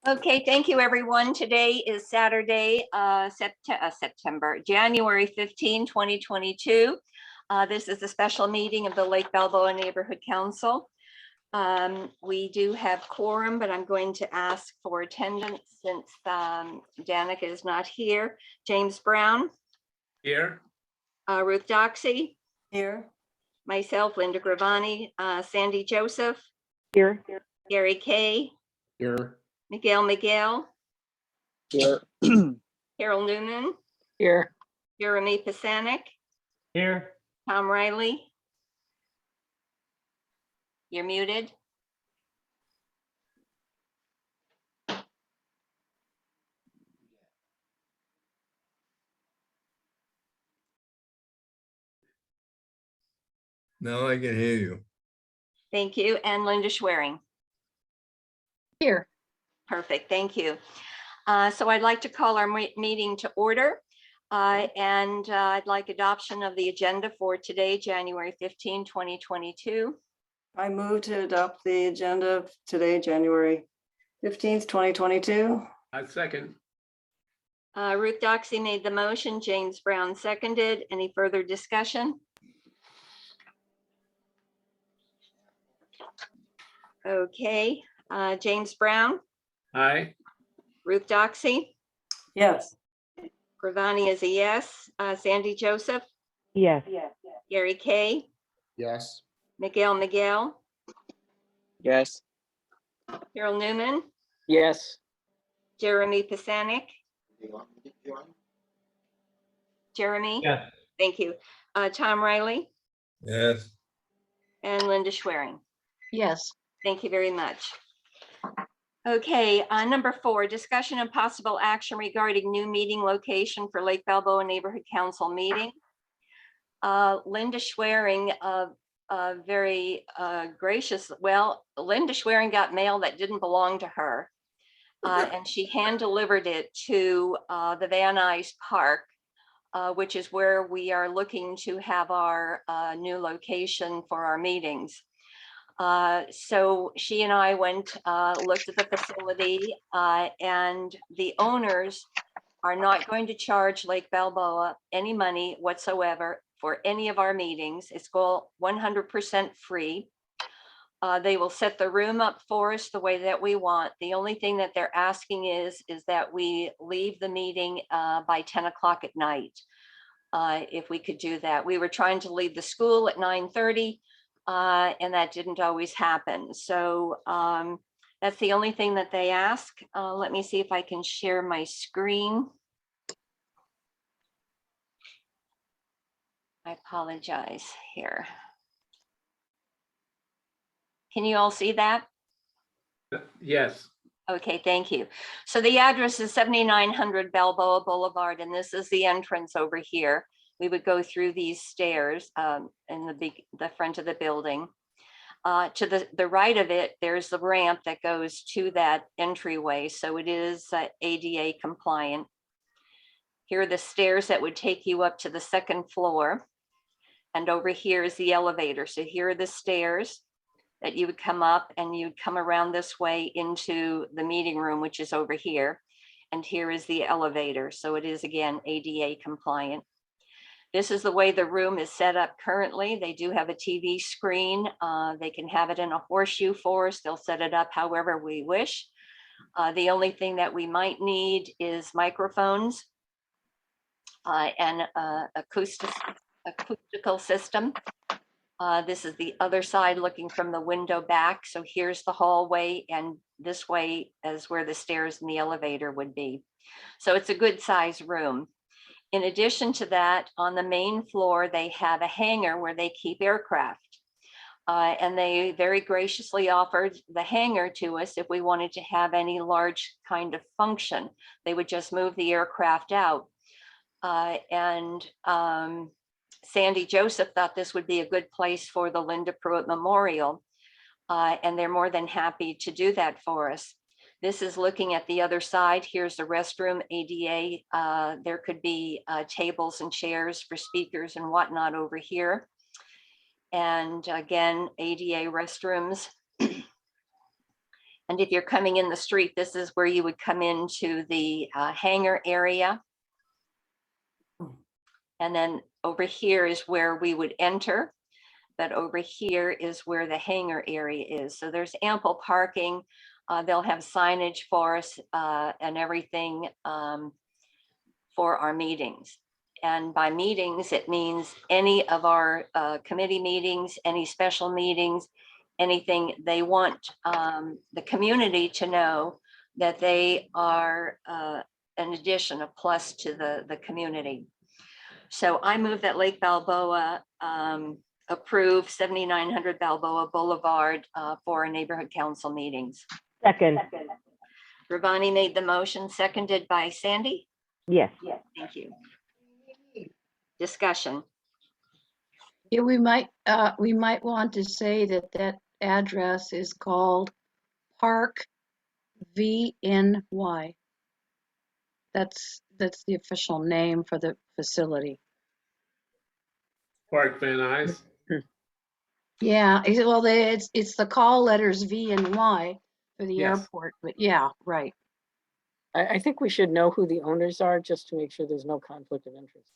Okay, thank you, everyone. Today is Saturday, January 15, 2022. This is a special meeting of the Lake Balboa Neighborhood Council. We do have quorum, but I'm going to ask for attendance since Danica is not here. James Brown. Here. Ruth Doxey. Here. Myself, Linda Gravani. Sandy Joseph. Here. Gary Kay. Here. Miguel. Here. Carol Newman. Here. Jeremy Pisanik. Here. Tom Riley. You're muted. Now I can hear you. Thank you. And Linda Schwerin. Here. Perfect. Thank you. So I'd like to call our meeting to order. And I'd like adoption of the agenda for today, January 15, 2022. I move to adopt the agenda of today, January 15th, 2022. I second. Ruth Doxey made the motion. James Brown seconded. Any further discussion? Okay. James Brown. Aye. Ruth Doxey. Yes. Gravani is a yes. Sandy Joseph. Yes. Gary Kay. Yes. Miguel. Yes. Carol Newman. Yes. Jeremy Pisanik. Jeremy. Yes. Thank you. Tom Riley Yes. and Linda Schwerin. Yes. Thank you very much. Okay, number 4, discussion and possible action regarding new meeting location for Lake Balboa Neighborhood Council meeting. Linda Schwerin, very gracious. Well, Linda Schwerin got mail that didn't belong to her, and she hand delivered it to the Van Nuys Park, which is where we are looking to have our new location for our meetings. So she and I went, looked at the facility, and the owners are not going to charge Lake Balboa any money whatsoever for any of our meetings. It's all 100% free. They will set the room up for us the way that we want. The only thing that they're asking is that we leave the meeting by 10 o'clock at night. If we could do that. We were trying to leave the school at 9:30. And that didn't always happen. So that's the only thing that they ask. Let me see if I can share my screen. I apologize here. Can you all see that? Yes. Okay, thank you. So the address is 7900 Balboa Boulevard, and this is the entrance over here. We would go through these stairs in the front of the building. To the right of it, there's the ramp that goes to that entryway. So it is ADA compliant. Here are the stairs that would take you up to the second floor. And over here is the elevator. So here are the stairs that you would come up, and you'd come around this way into the meeting room, which is over here. And here is the elevator. So it is, again, ADA compliant. This is the way the room is set up currently. They do have a TV screen. They can have it in a horseshoe for us. They'll set it up however we wish. The only thing that we might need is microphones and acoustical system. This is the other side looking from the window back. So here's the hallway, and this way is where the stairs and the elevator would be. So it's a good size room. In addition to that, on the main floor, they have a hangar where they keep aircraft. And they very graciously offered the hangar to us if we wanted to have any large kind of function. They would just move the aircraft out. Sandy Joseph thought this would be a good place for the Linda Pruitt Memorial. And they're more than happy to do that for us. This is looking at the other side. Here's the restroom, ADA. There could be tables and chairs for speakers and whatnot over here. And again, ADA restrooms. And And if you're coming in the street, this is where you would come into the hangar area. And then over here is where we would enter. But over here is where the hangar area is. So there's ample parking. They'll have signage for us and everything for our meetings. And by meetings, it means any of our committee meetings, any special meetings, anything they want the community to know that they are an addition, a plus to the community. So I move that Lake Balboa approve 7900 Balboa Boulevard for our neighborhood council meetings. Second, Ravani made the motion, seconded by Sandy. yes. Thank you. Discussion. Yeah, we might want to say that that address is called Park VNY. That's the official name for the facility. Park Van Nuys. Yeah, well, it's the call letters V and Y for the Yes. airport, but yeah, right. I think we should know who the owners are just to make sure there's no conflict of interest.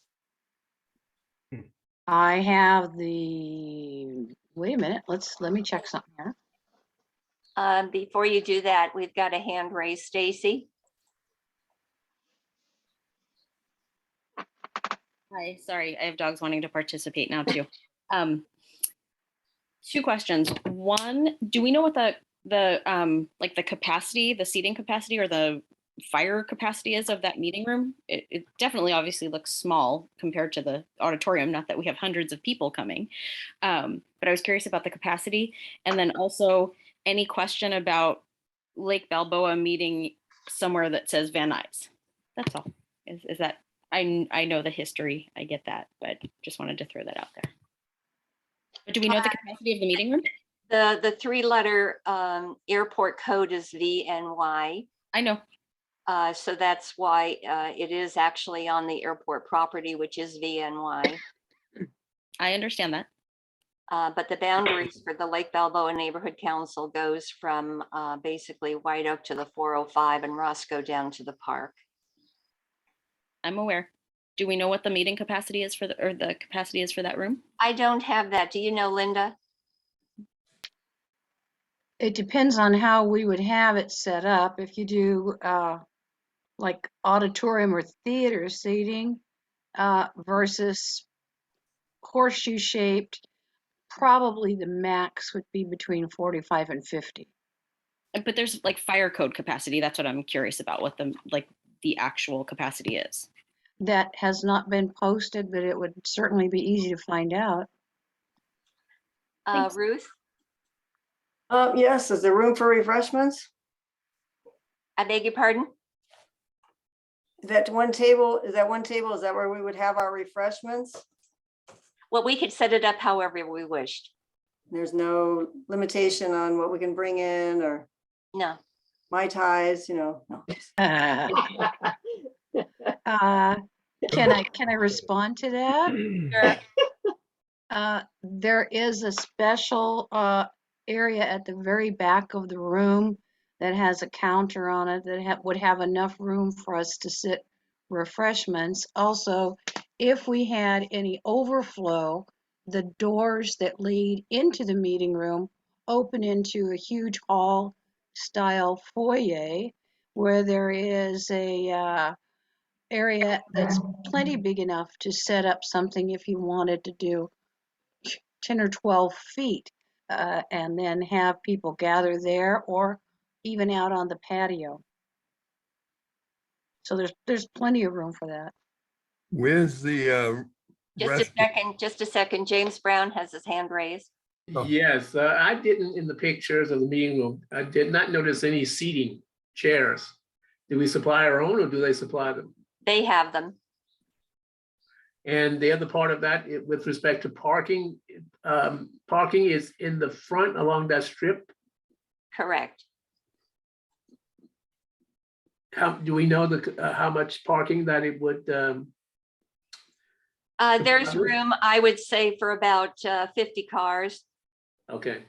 I have wait a minute, let me check something here. Before you do that, we've got a hand raised, Stacy. Hi, sorry, I have dogs wanting to participate now too. Two questions. One, do we know what the like the capacity, the seating capacity or the fire capacity is of that meeting room? It definitely obviously looks small compared to the auditorium, not that we have hundreds of people coming. But I was curious about the capacity. And then also any question about Lake Balboa meeting somewhere that says Van Nuys. That's all. Is that, I know the history, I get that, but just wanted to throw that out there. But do we know the capacity of the meeting room? The three-letter airport code is VNY. I know. So that's why it is actually on the airport property, which is VNY. I understand that. But the boundaries for the Lake Balboa Neighborhood Council goes from basically White Oak to the 405 and Roscoe down to the park. I'm aware. Do we know what the meeting capacity is for the capacity is for that room? I don't have that. Do you know, Linda? It depends on how we would have it set up. If you do like auditorium or theater seating versus horseshoe shaped, probably the max would be between 45 and 50. But there's like fire code capacity. That's what I'm curious about, what the actual capacity is. That has not been posted, but it would certainly be easy to find out. Thanks. Ruth, Yes, is there room for refreshments? I beg your pardon? Is that one table? Is that where we would have our refreshments? Well, we could set it up however we wished. There's no limitation on what we can bring in or No. Mai Tais, no. Can I respond to that? Sure. There is a special area at the very back of the room that has a counter on it that would have enough room for us to sit refreshments. Also, if we had any overflow, the doors that lead into the meeting room open into a huge hall style foyer where there is a area that's plenty big enough to set up something if you wanted to do 10 or 12 feet and then have people gather there or even out on the patio. So there's plenty of room for that. Where's the Just a second. James Brown has his hand raised. Oh. Yes, I didn't in the pictures of the meeting room. I did not notice any seating chairs. Do we supply our own or do they supply them? They have them. And the other part of that, with respect to parking, parking is in the front along that strip. Correct. Do we know how much parking that it would? There's room, I would say, for about 50 cars. Okay.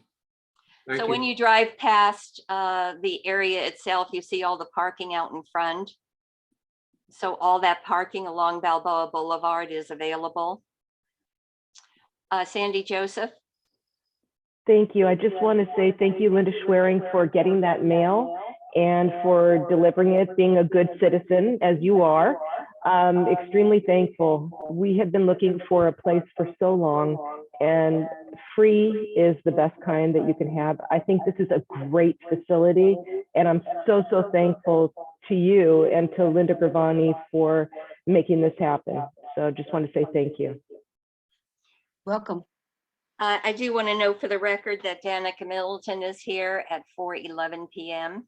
Thank So when you. you drive past the area itself, you see all the parking out in front. So all that parking along Balboa Boulevard is available. Sandy Joseph? Thank you. I just want to say thank you, Linda Schwerin, for getting that mail and for delivering it, being a good citizen as you are. Extremely thankful. We have been looking for a place for so long, and free is the best kind that you can have. I think this is a great facility, and I'm so, so thankful to you and to Linda Gravani for making this happen. So just want to say thank you. Welcome. I do want to note for the record that Danica Middleton is here at 4:11 p.m.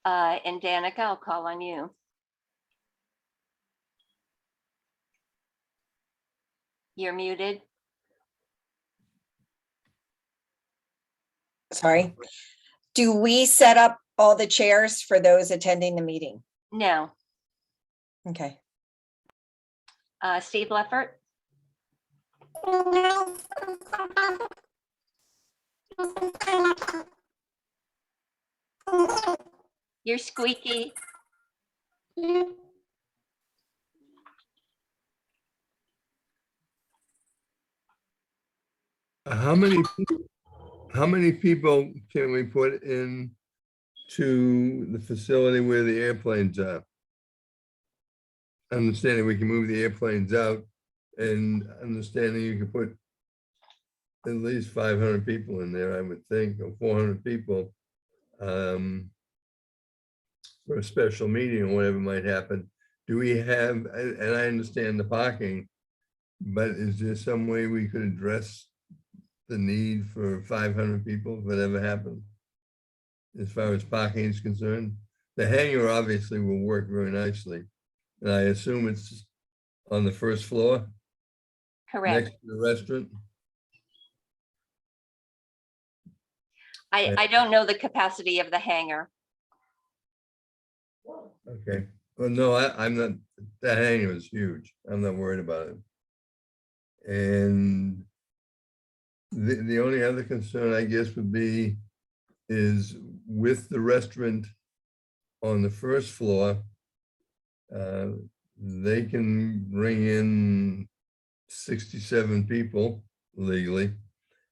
And Danica, I'll call on you. You're muted. Sorry. Do we set up all the chairs for those attending the meeting? No. Okay. Steve Leffert? You're squeaky. How many people can we put in to the facility where the airplanes are? Understanding we can move the airplanes out and understanding you can put at least 500 people in there, I would think, or 400 people for a special meeting or whatever might happen. Do we have, and I understand the parking, but is there some way we could address the need for 500 people, whatever happened? As far as parking is concerned, the hangar obviously will work very nicely. And I assume it's on the first floor, Correct. next to the restaurant. I don't know the capacity of the hangar. Okay, well, no, I'm not, the hangar is huge. I'm not worried about it. And the only other concern, I guess, would be is with the restaurant on the first floor, they can bring in 67 people legally.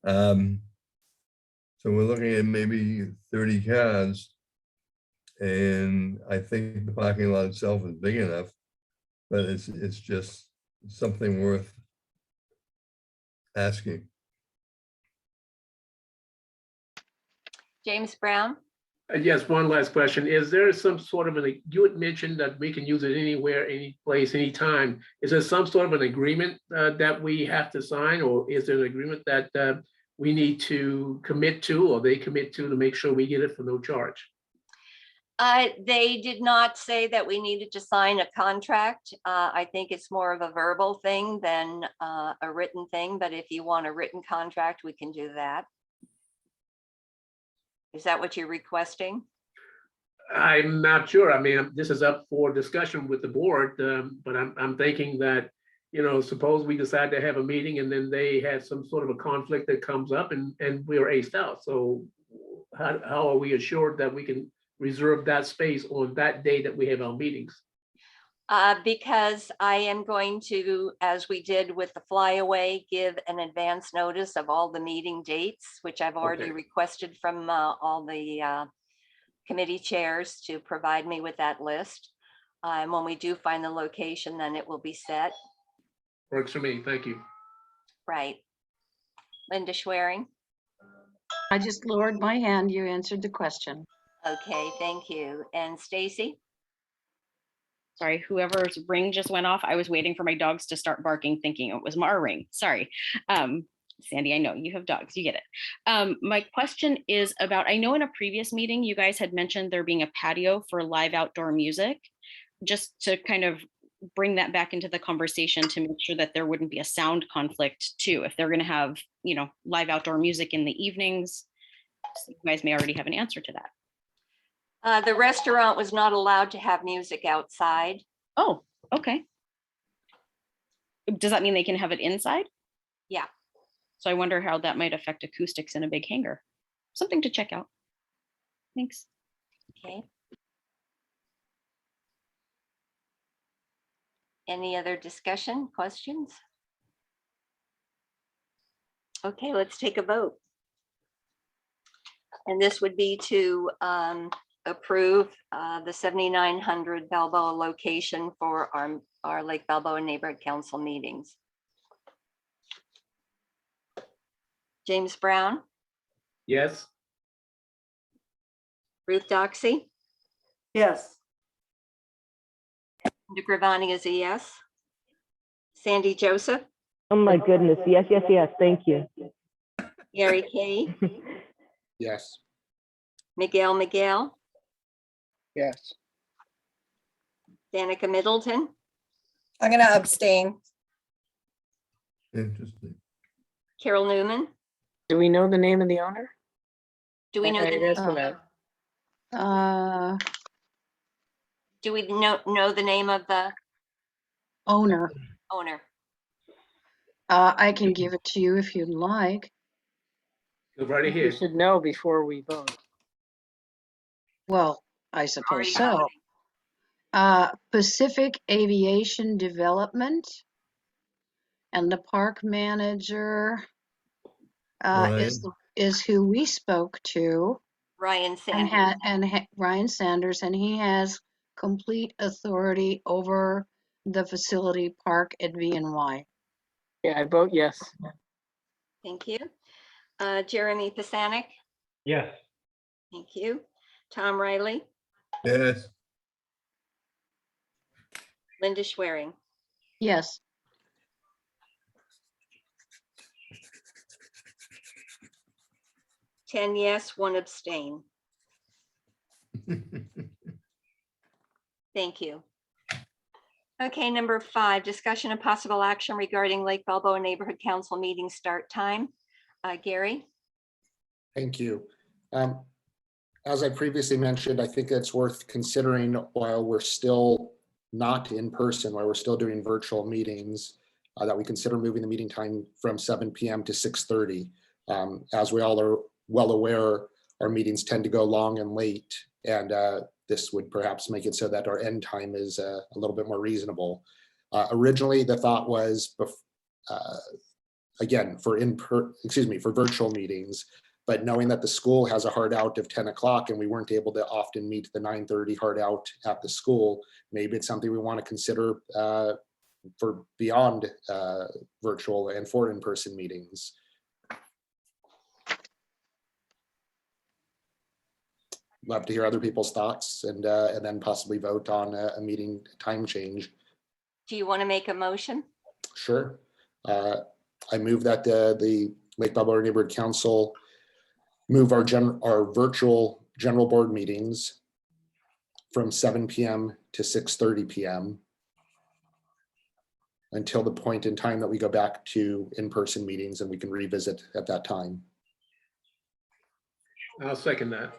So we're looking at maybe 30 cars. And I think the parking lot itself is big enough, but it's just something worth asking. James Brown? Yes, one last question. Is there some sort of you had mentioned that we can use it anywhere, any place, anytime. Is there some sort of an agreement that we have to sign, or is there an agreement that we need to commit to, or they commit to make sure we get it for no charge? They did not say that we needed to sign a contract. I think it's more of a verbal thing than a written thing, but if you want a written contract, we can do that. Is that what you're requesting? I'm not sure. I mean, this is up for discussion with the board, but I'm thinking that, you know, suppose we decide to have a meeting and then they have some sort of a conflict that comes up and we're aced out. So how are we assured that we can reserve that space on that day that we have our meetings? Because I am going to, as we did with the flyaway, give an advance notice of all the meeting dates, which I've already Okay. requested from all the committee chairs to provide me with that list. And when we do find the location, then it will be set. Works for me. Thank you. Right. Linda Schwerin? I just lowered my hand. You answered the question. Okay, thank you. And Stacy? Sorry, whoever's ring just went off. I was waiting for my dogs to start barking, thinking it was our ring. Sorry. Sandy, I know you have dogs, you get it. My question is about, I know in a previous meeting, you guys had mentioned there being a patio for live outdoor music. Just to kind of bring that back into the conversation to make sure that there wouldn't be a sound conflict too. If they're gonna have, you know, live outdoor music in the evenings, you guys may already have an answer to that. The restaurant was not allowed to have music outside. Oh, okay. Does that mean they can have it inside? Yeah. So I wonder how that might affect acoustics in a big hangar. something to check out. Thanks. Okay. Any other discussion, questions? Okay, let's take a vote. And this would be to approve the 7900 Balboa location for our Lake Balboa Neighborhood Council meetings. James Brown, Yes, Ruth Doxey, Yes. Linda Gravani is a yes. Sandy Joseph, Oh my goodness, yes, yes, yes, thank you. Gary Kay, Yes. Miguel Miguel, Yes. Danica Middleton, I'm gonna abstain. Interesting. Carol Newman. Do we know the name of the owner? Do we know I the guess name? not. Do we know the name of the Owner. owner? I can give it to you if you'd like. go right We ahead. should know before we vote. Well, I Already suppose so. voting. Pacific Aviation Development. And the park manager is who we spoke to. Ryan Sanders. Ryan Sanders, and he has complete authority over the facility park at VNY. Yeah, I vote yes. Thank you. Jeremy Pisanik. Yes. Thank you. Tom Riley, Yes, Linda Schwerin. Yes. Ten yes, one abstain. Thank you. Okay, number 5, discussion and possible action regarding Lake Balboa Neighborhood Council meeting start time. Gary? Thank you. As I previously mentioned, I think it's worth considering while we're still not in person, while we're still doing virtual meetings, that we consider moving the meeting time from 7 p.m. to 6:30. As we all are well aware, our meetings tend to go long and late, and this would perhaps make it so that our end time is a little bit more reasonable. Originally, the thought was, again, for virtual meetings, but knowing that the school has a hard out of 10 o'clock and we weren't able to often meet the 9:30 hard out at the school, maybe it's something we want to consider for beyond virtual and for in-person meetings. Love to hear other people's thoughts and then possibly vote on a meeting time change. Do you want to make a motion? Sure. I move that the Lake Balboa Neighborhood Council move our virtual general board meetings from 7 p.m. to 6:30 p.m. until the point in time that we go back to in-person meetings, and we can revisit at that time. I'll second that.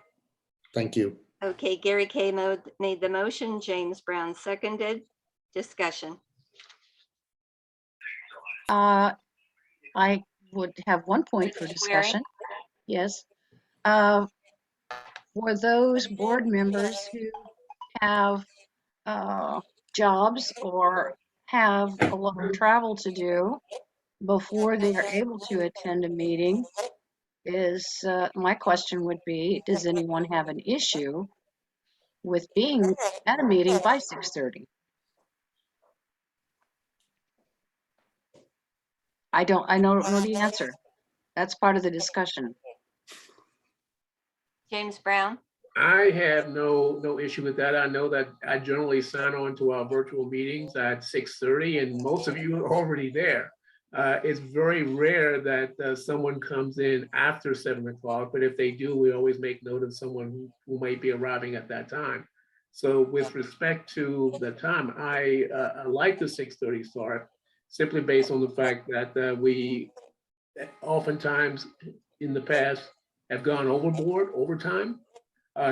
Thank you. Okay, Gary Kay made the motion, James Brown seconded. Discussion. I would have one point for discussion. Yes. For those board members who have jobs or have a lot of travel to do before they are able to attend a meeting, my question would be, does anyone have an issue with being at a meeting by 6:30? I don't know the answer. That's part of the discussion. James Brown? I have no issue with that. I know that I generally sign on to our virtual meetings at 6:30, and most of you are already there. It's very rare that someone comes in after 7 o'clock, but if they do, we always make note of someone who might be arriving at that time. So with respect to the time, I like the 6:30 start, simply based on the fact that we oftentimes in the past have gone overtime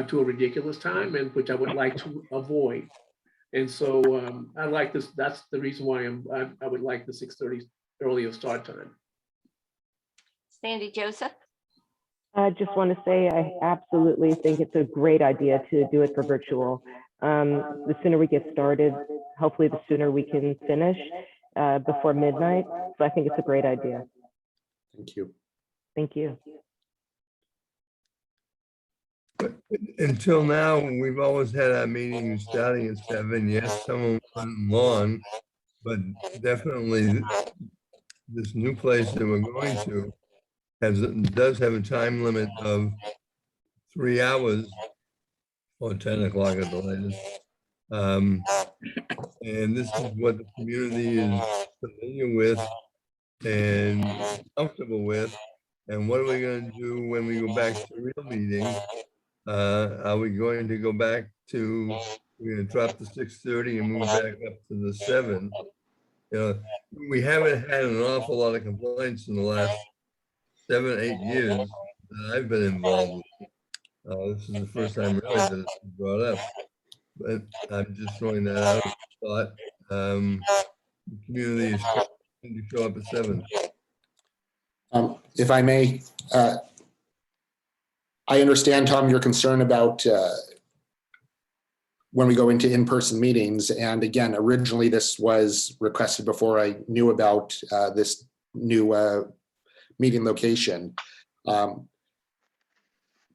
to a ridiculous time, and which I would like to avoid. And so I like this. That's the reason why I would like the 6:30 earlier start time. Sandy Joseph? I just want to say I absolutely think it's a great idea to do it for virtual. The sooner we get started, hopefully the sooner we can finish before midnight. So I think it's a great idea. Thank you. Thank you. Until now, we've always had our meetings starting at 7. Yes, some of them went long, but definitely this new place that we're going to does have a time limit of 3 hours or 10 o'clock at the latest. And this is what the community is familiar with and comfortable with. And what are we going to do when we go back to real meetings? Are we going to go back to, we're going to drop the 6:30 and move back up to the 7? You know, we haven't had an awful lot of complaints in the last 7, 8 years that I've been involved with. This is the first time really that it's been brought up. But I'm just throwing that out as a thought. The community is trying to show up at 7. If I may, I understand, Tom, your concern about when we go into in-person meetings. And again, originally this was requested before I knew about this new meeting location.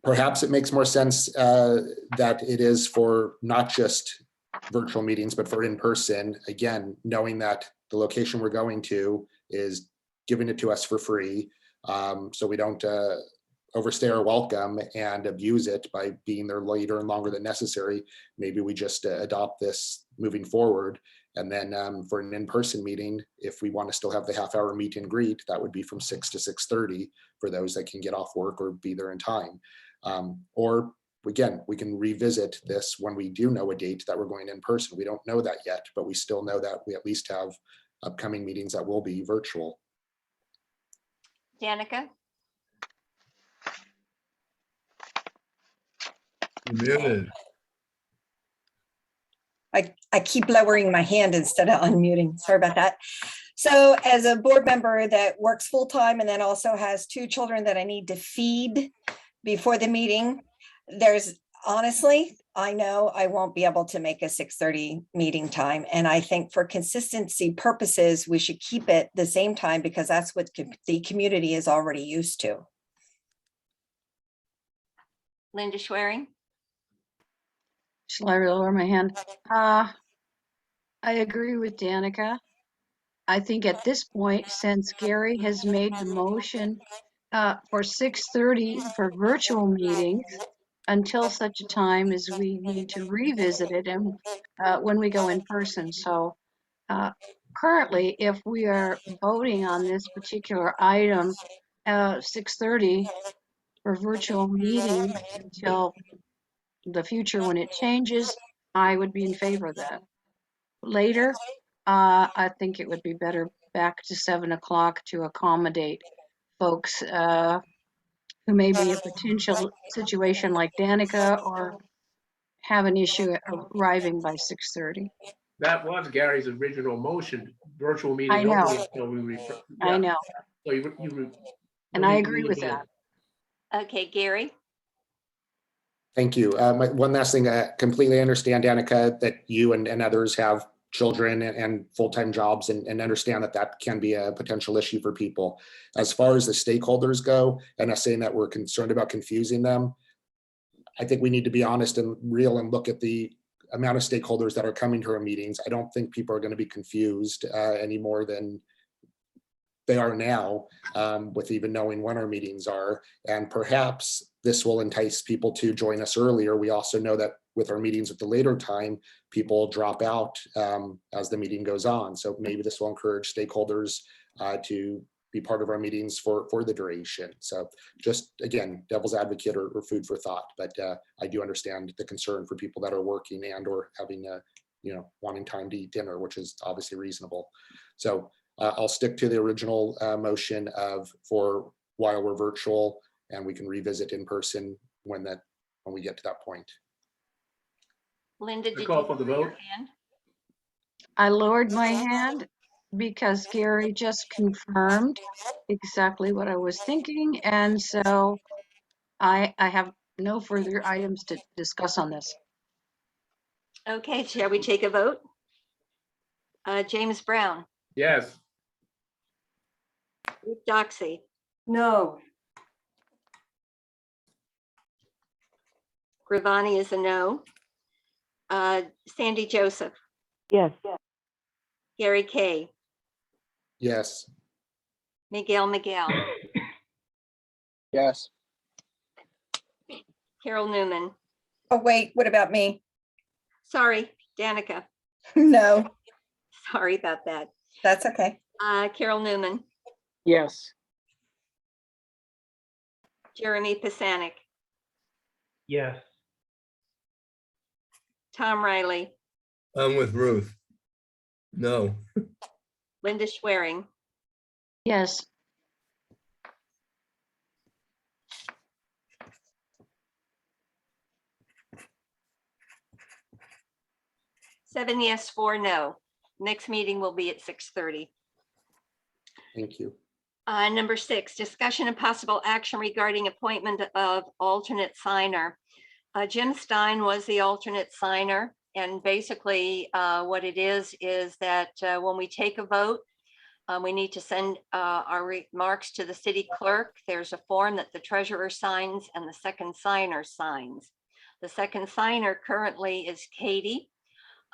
Perhaps it makes more sense that it is for not just virtual meetings, but for in-person. Again, knowing that the location we're going to is giving it to us for free. So we don't overstay our welcome and abuse it by being there later and longer than necessary. Maybe we just adopt this moving forward. And then for an in-person meeting, if we want to still have the half-hour meet and greet, that would be from 6 to 6:30 for those that can get off work or be there in time. Or again, we can revisit this when we do know a date that we're going in person. We don't know that yet, but we still know that we at least have upcoming meetings that will be virtual. Danica? You're muted. I keep lowering my hand instead of unmuting. Sorry about that. So as a board member that works full-time and then also has 2 children that I need to feed before the meeting, there's honestly, I know I won't be able to make a 6:30 meeting time. And I think for consistency purposes, we should keep it the same time because that's what the community is already used to. Linda Schwerin? Shall I lower my hand? I agree with Danica. I think at this point, since Gary has made the motion for 6:30 for virtual meetings, until such a time as we need to revisit it and when we go in person. So currently, if we are voting on this particular item, 6:30 for virtual meetings until the future when it changes, I would be in favor of that. Later, I think it would be better back to 7 o'clock to accommodate folks who may be a potential situation like Danica or have an issue arriving by 6:30. That was Gary's original motion, virtual meeting. I know. only until we I know. So And I agree with that. Okay, Gary? Thank you. One last thing, I completely understand, Danica, that you and others have children and full-time jobs and understand that that can be a potential issue for people. As far as the stakeholders go, and us saying that we're concerned about confusing them, I think we need to be honest and real and look at the amount of stakeholders that are coming to our meetings. I don't think people are going to be confused any more than they are now with even knowing when our meetings are. And perhaps this will entice people to join us earlier. We also know that with our meetings at the later time, people drop out as the meeting goes on. So maybe this will encourage stakeholders to be part of our meetings for the duration. So just again, devil's advocate or food for thought, but I do understand the concern for people that are working and or having wanting time to eat dinner, which is obviously reasonable. So I'll stick to the original motion for while we're virtual, and we can revisit in person when we get to that point. Linda, did you call for the lower your vote? hand? I lowered my hand because Gary just confirmed exactly what I was thinking. And so I have no further items to discuss on this. Okay, shall we take a vote? James Brown, Yes. Ruth Doxy, No. Gravani is a no. Sandy Joseph, Yes. Gary Kay, Yes. Miguel, Yes. Carol Newman. Oh, wait, what about me? Sorry, Danica. No, Sorry about that. that's okay. Carol Newman, Yes. Jeremy Pisanik, Yes. Tom Riley, I'm with Ruth. No. Linda Schwering, Yes. seven yes, 4 no. Next meeting will be at 6:30. Thank you. Number 6, discussion and possible action regarding appointment of alternate signer. Jim Stein was the alternate signer. And basically what it is that when we take a vote, we need to send our remarks to the city clerk. There's a form that the treasurer signs and the second signer signs. The second signer currently is Katie.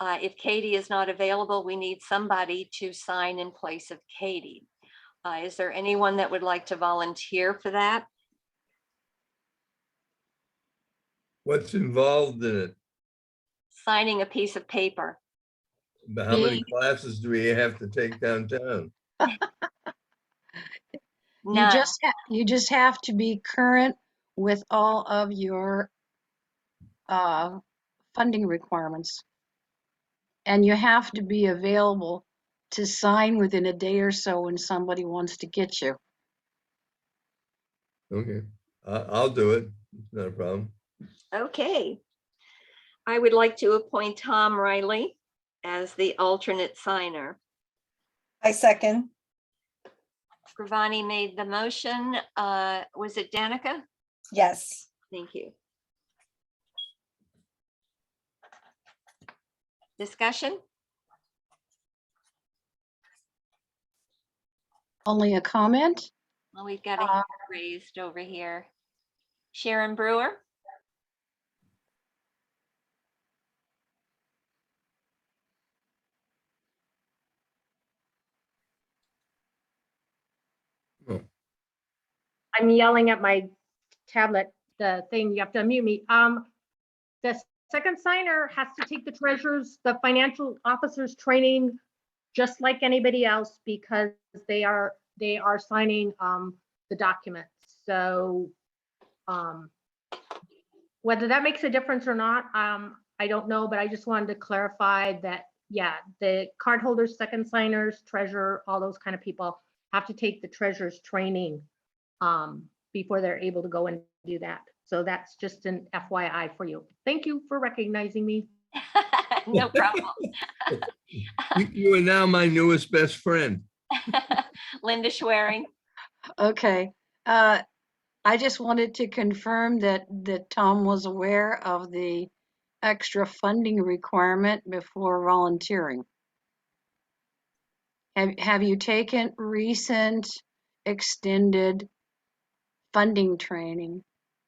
If Katie is not available, we need somebody to sign in place of Katie. Is there anyone that would like to volunteer for that? What's involved in it? Signing a piece of paper. How many Being- classes do we have to take downtown? None. You just have to be current with all of your funding requirements. And you have to be available to sign within a day or so when somebody wants to get you. Okay, I'll do it. It's not a problem. Okay. I would like to appoint Tom Riley as the alternate signer. I second. Gravani made the motion. Was it Danica? Yes. Thank you. Discussion? Only a comment? Well, we've got a hand raised over here. Sharon Brewer? I'm yelling at my tablet, the thing, you have to unmute me. The second signer has to take the treasurer's, the financial officer's training just like anybody else because they are signing the documents. So whether that makes a difference or not, I don't know, but I just wanted to clarify that, yeah, the card holders, second signers, treasurer, all those kind of people have to take the treasurer's training before they're able to go and do that. So that's just an FYI for you. Thank you for recognizing me. No problem. You are now my newest best friend. Linda Schwering? Okay. I just wanted to confirm that Tom was aware of the extra funding requirement before volunteering. Have you taken recent extended funding training?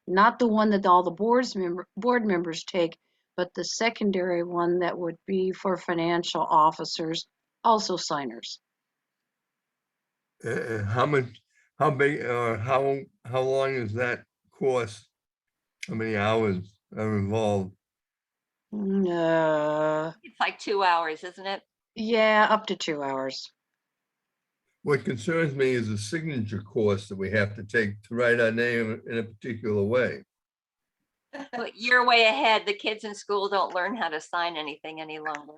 Not the one that all the board members take, but the secondary one that would be for financial officers, also signers. How much, how big, how long is that course? How many hours are involved? It's like 2 hours, isn't it? Yeah, up to 2 hours. What concerns me is the signature course that we have to take to write our name in a particular way. But you're way ahead. The kids in school don't learn how to sign anything any longer.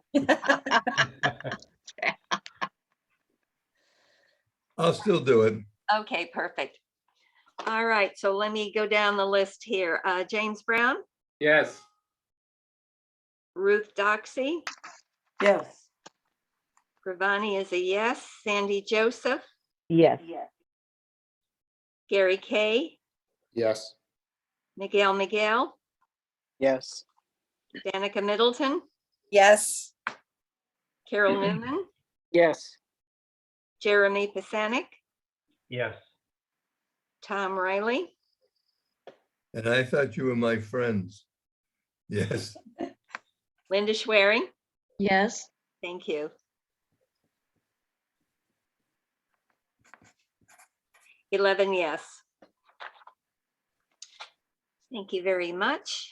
I'll still do it. Okay, perfect. All right, so let me go down the list here. James Brown, Yes. Ruth Doxy, Yes. Gravani is a yes. Sandy Joseph, Yes. Gary Kay, Yes. Miguel, Yes. Danica Middleton, Yes. Carol Newman, Yes. Jeremy Pisanik, Yes. Tom Riley, And I thought you were my friends. Yes. Linda Schwering. Yes. Thank you. 11 yes. Thank you very much.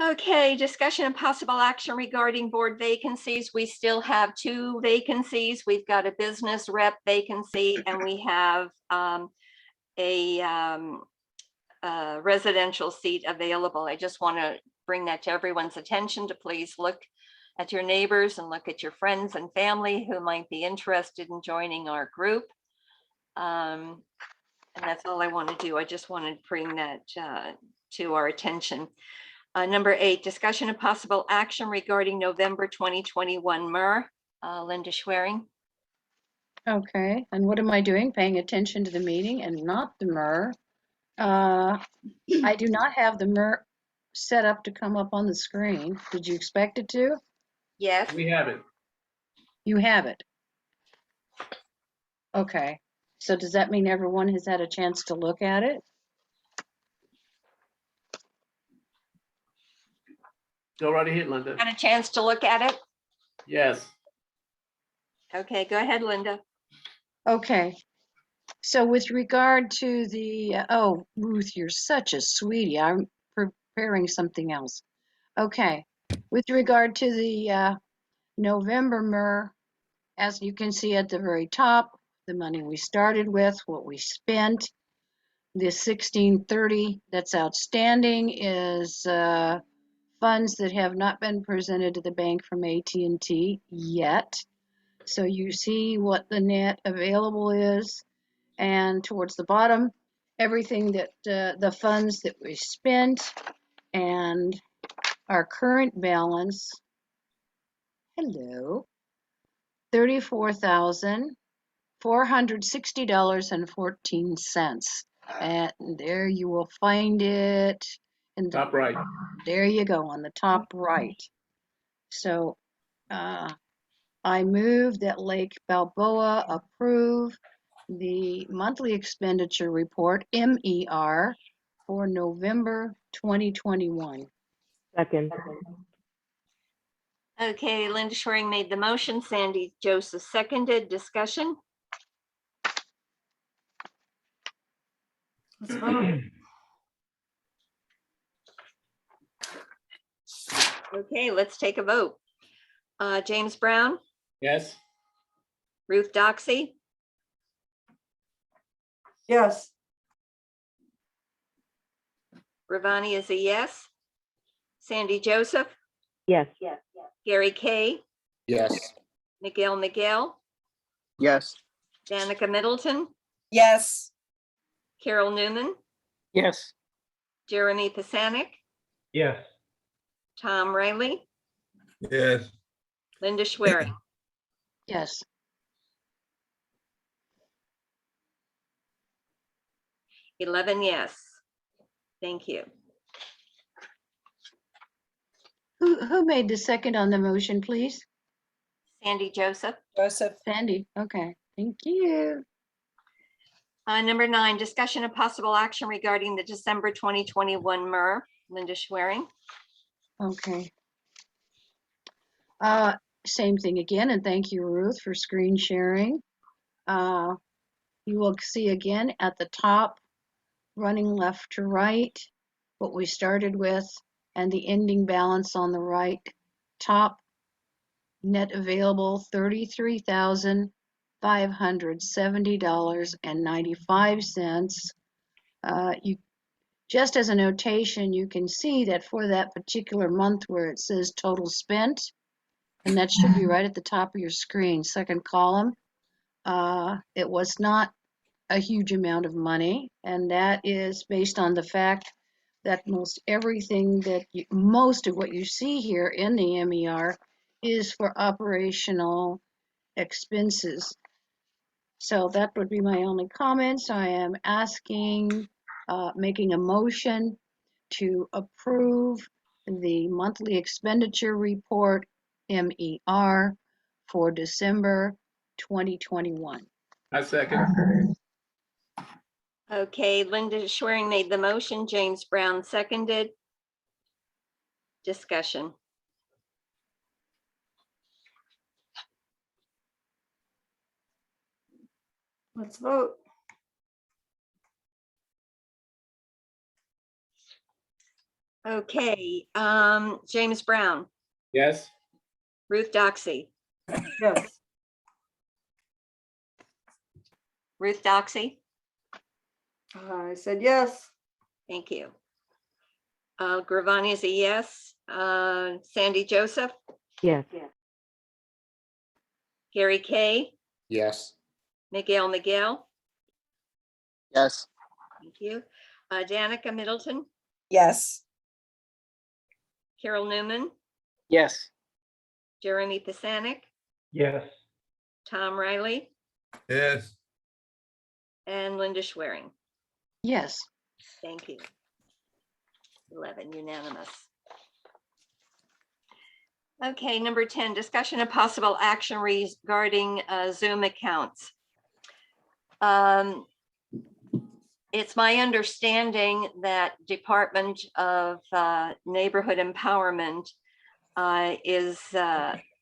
Okay, discussion and possible action regarding board vacancies. We still have 2 vacancies. We've got a business rep vacancy and we have a residential seat available. I just want to bring that to everyone's attention to please look at your neighbors and look at your friends and family who might be interested in joining our group. And that's all I want to do. I just wanted to bring that to our attention. Number 8, discussion of possible action regarding November 2021 MER. Linda Schwering. Okay, and what am I doing? Paying attention to the meeting and not the MER. I do not have the MER set up to come up on the screen. Did you expect it to? Yes. We have it. You have it. Okay, so does that mean everyone has had a chance to look at it? Go right ahead, Linda. Had a chance to look at it? Yes. Okay, go ahead, Linda. Okay, so with regard to the, oh, Ruth, you're such a sweetie. I'm preparing something else. Okay, with regard to the November MER, as you can see at the very top, the money we started with, what we spent, the 1630 that's outstanding is funds that have not been presented to the bank from AT&T yet. So you see what the net available is, and towards the bottom, everything that the funds that we spent and our current balance. Hello, $34,460.14, and there you will find it in the Top right. There you go on the top right. So I move that Lake Balboa approve the monthly expenditure report, MER, for November 2021. Second. Okay, Linda Schwering made the motion. Sandy Joseph seconded. Discussion? Let's vote. Okay, let's take a vote. James Brown, Yes. Ruth Doxey, Yes. Ravani is a yes. Sandy Joseph, Yes. Gary Kay, Yes. Miguel, Yes. Danica Middleton, Yes. Carol Newman, Yes. Jeremy Pisanik, Yes. Tom Riley, Yes. Linda Schwering. Yes. Yes. Thank you. Who made the second on the motion, please? Sandy Joseph. Joseph. Sandy. Okay. Thank you. Number 9, discussion of possible action regarding the December 2021 MER. Linda Schwering. Okay. Same thing again, and thank you, Ruth, for screen sharing. You will see again at the top, running left to right, what we started with, and the ending balance on the right top. Net available $33,570.95. You just as a notation, you can see that for that particular month where it says total spent, and that should be right at the top of your screen, second column. It was not a huge amount of money, and that is based on the fact that most everything that most of what you see here in the MER is for operational expenses. So that would be my only comments. I am asking, making a motion to approve the monthly expenditure report, MER, for December 2021. I second. Okay, Linda Schwerin made the motion, James Brown seconded. Discussion. Let's vote. Okay, James Brown, Yes. Ruth Doxey, Yes. Ruth Doxey, I said yes. thank you. Gravani is a yes. Sandy Joseph, Yes. Gary Kay, Yes. Miguel Miguel, Yes. thank you. Danica Middleton, Yes. Carol Newman, Yes. Jeremy Pisanik, Yes. Tom Riley, Yes, and Linda Schwerin. Yes. Thank you. 11 unanimous. Okay, number 10, discussion of possible action regarding Zoom accounts. It's my understanding that Department of Neighborhood Empowerment is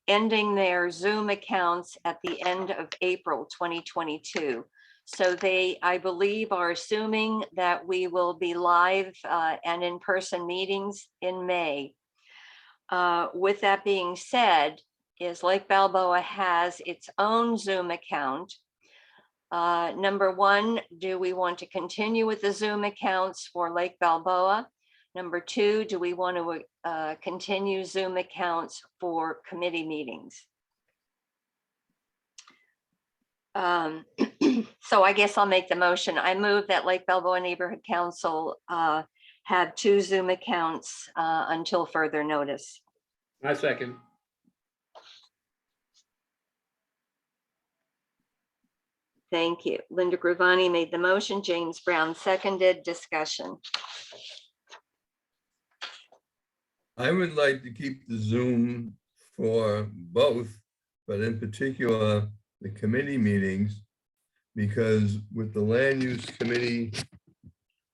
ending their Zoom accounts at the end of April 2022. So they, I believe, are assuming that we will be live and in-person meetings in May. With that being said, is Lake Balboa has its own Zoom account. Number one, do we want to continue with the Zoom accounts for Lake Balboa? Number two, do we want to continue Zoom accounts for committee meetings? So I guess I'll make the motion. I move that Lake Balboa Neighborhood Council have 2 Zoom accounts until further notice. I second. Thank you. Linda Gravani made the motion. James Brown seconded. Discussion. I would like to keep the Zoom for both, but in particular, the committee meetings, because with the land use committee,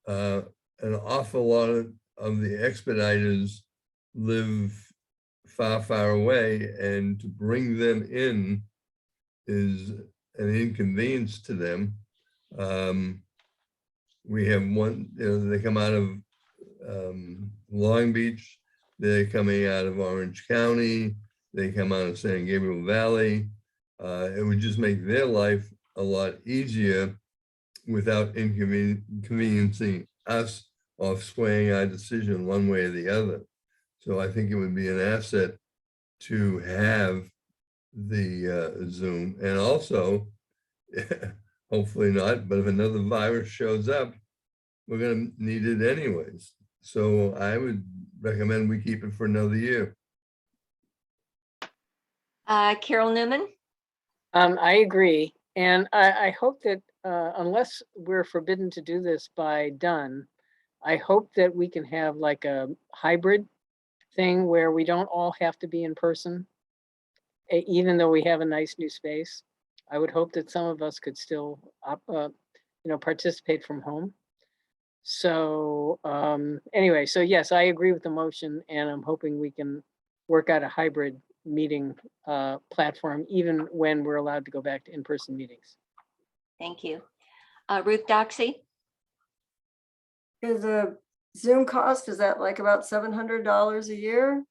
an awful lot of the expediters live far, far away, and to bring them in is an inconvenience to them. We have one, they come out of Long Beach, they're coming out of Orange County, they come out of San Gabriel Valley. It would just make their life a lot easier without inconveniencing us or swaying our decision one way or the other. So I think it would be an asset to have the Zoom, and also, hopefully not, but if another virus shows up, we're gonna need it anyways. So I would recommend we keep it for another year. Carol Newman. I agree. And I hope that unless we're forbidden to do this by Dunn, I hope that we can have like a hybrid thing where we don't all have to be in person, even though we have a nice new space. I would hope that some of us could still, participate from home. So anyway, so yes, I agree with the motion, and I'm hoping we can work out a hybrid meeting platform, even when we're allowed to go back to in-person meetings. Thank you. Ruth Doxey. Is a Zoom cost, is that like about $700 a year?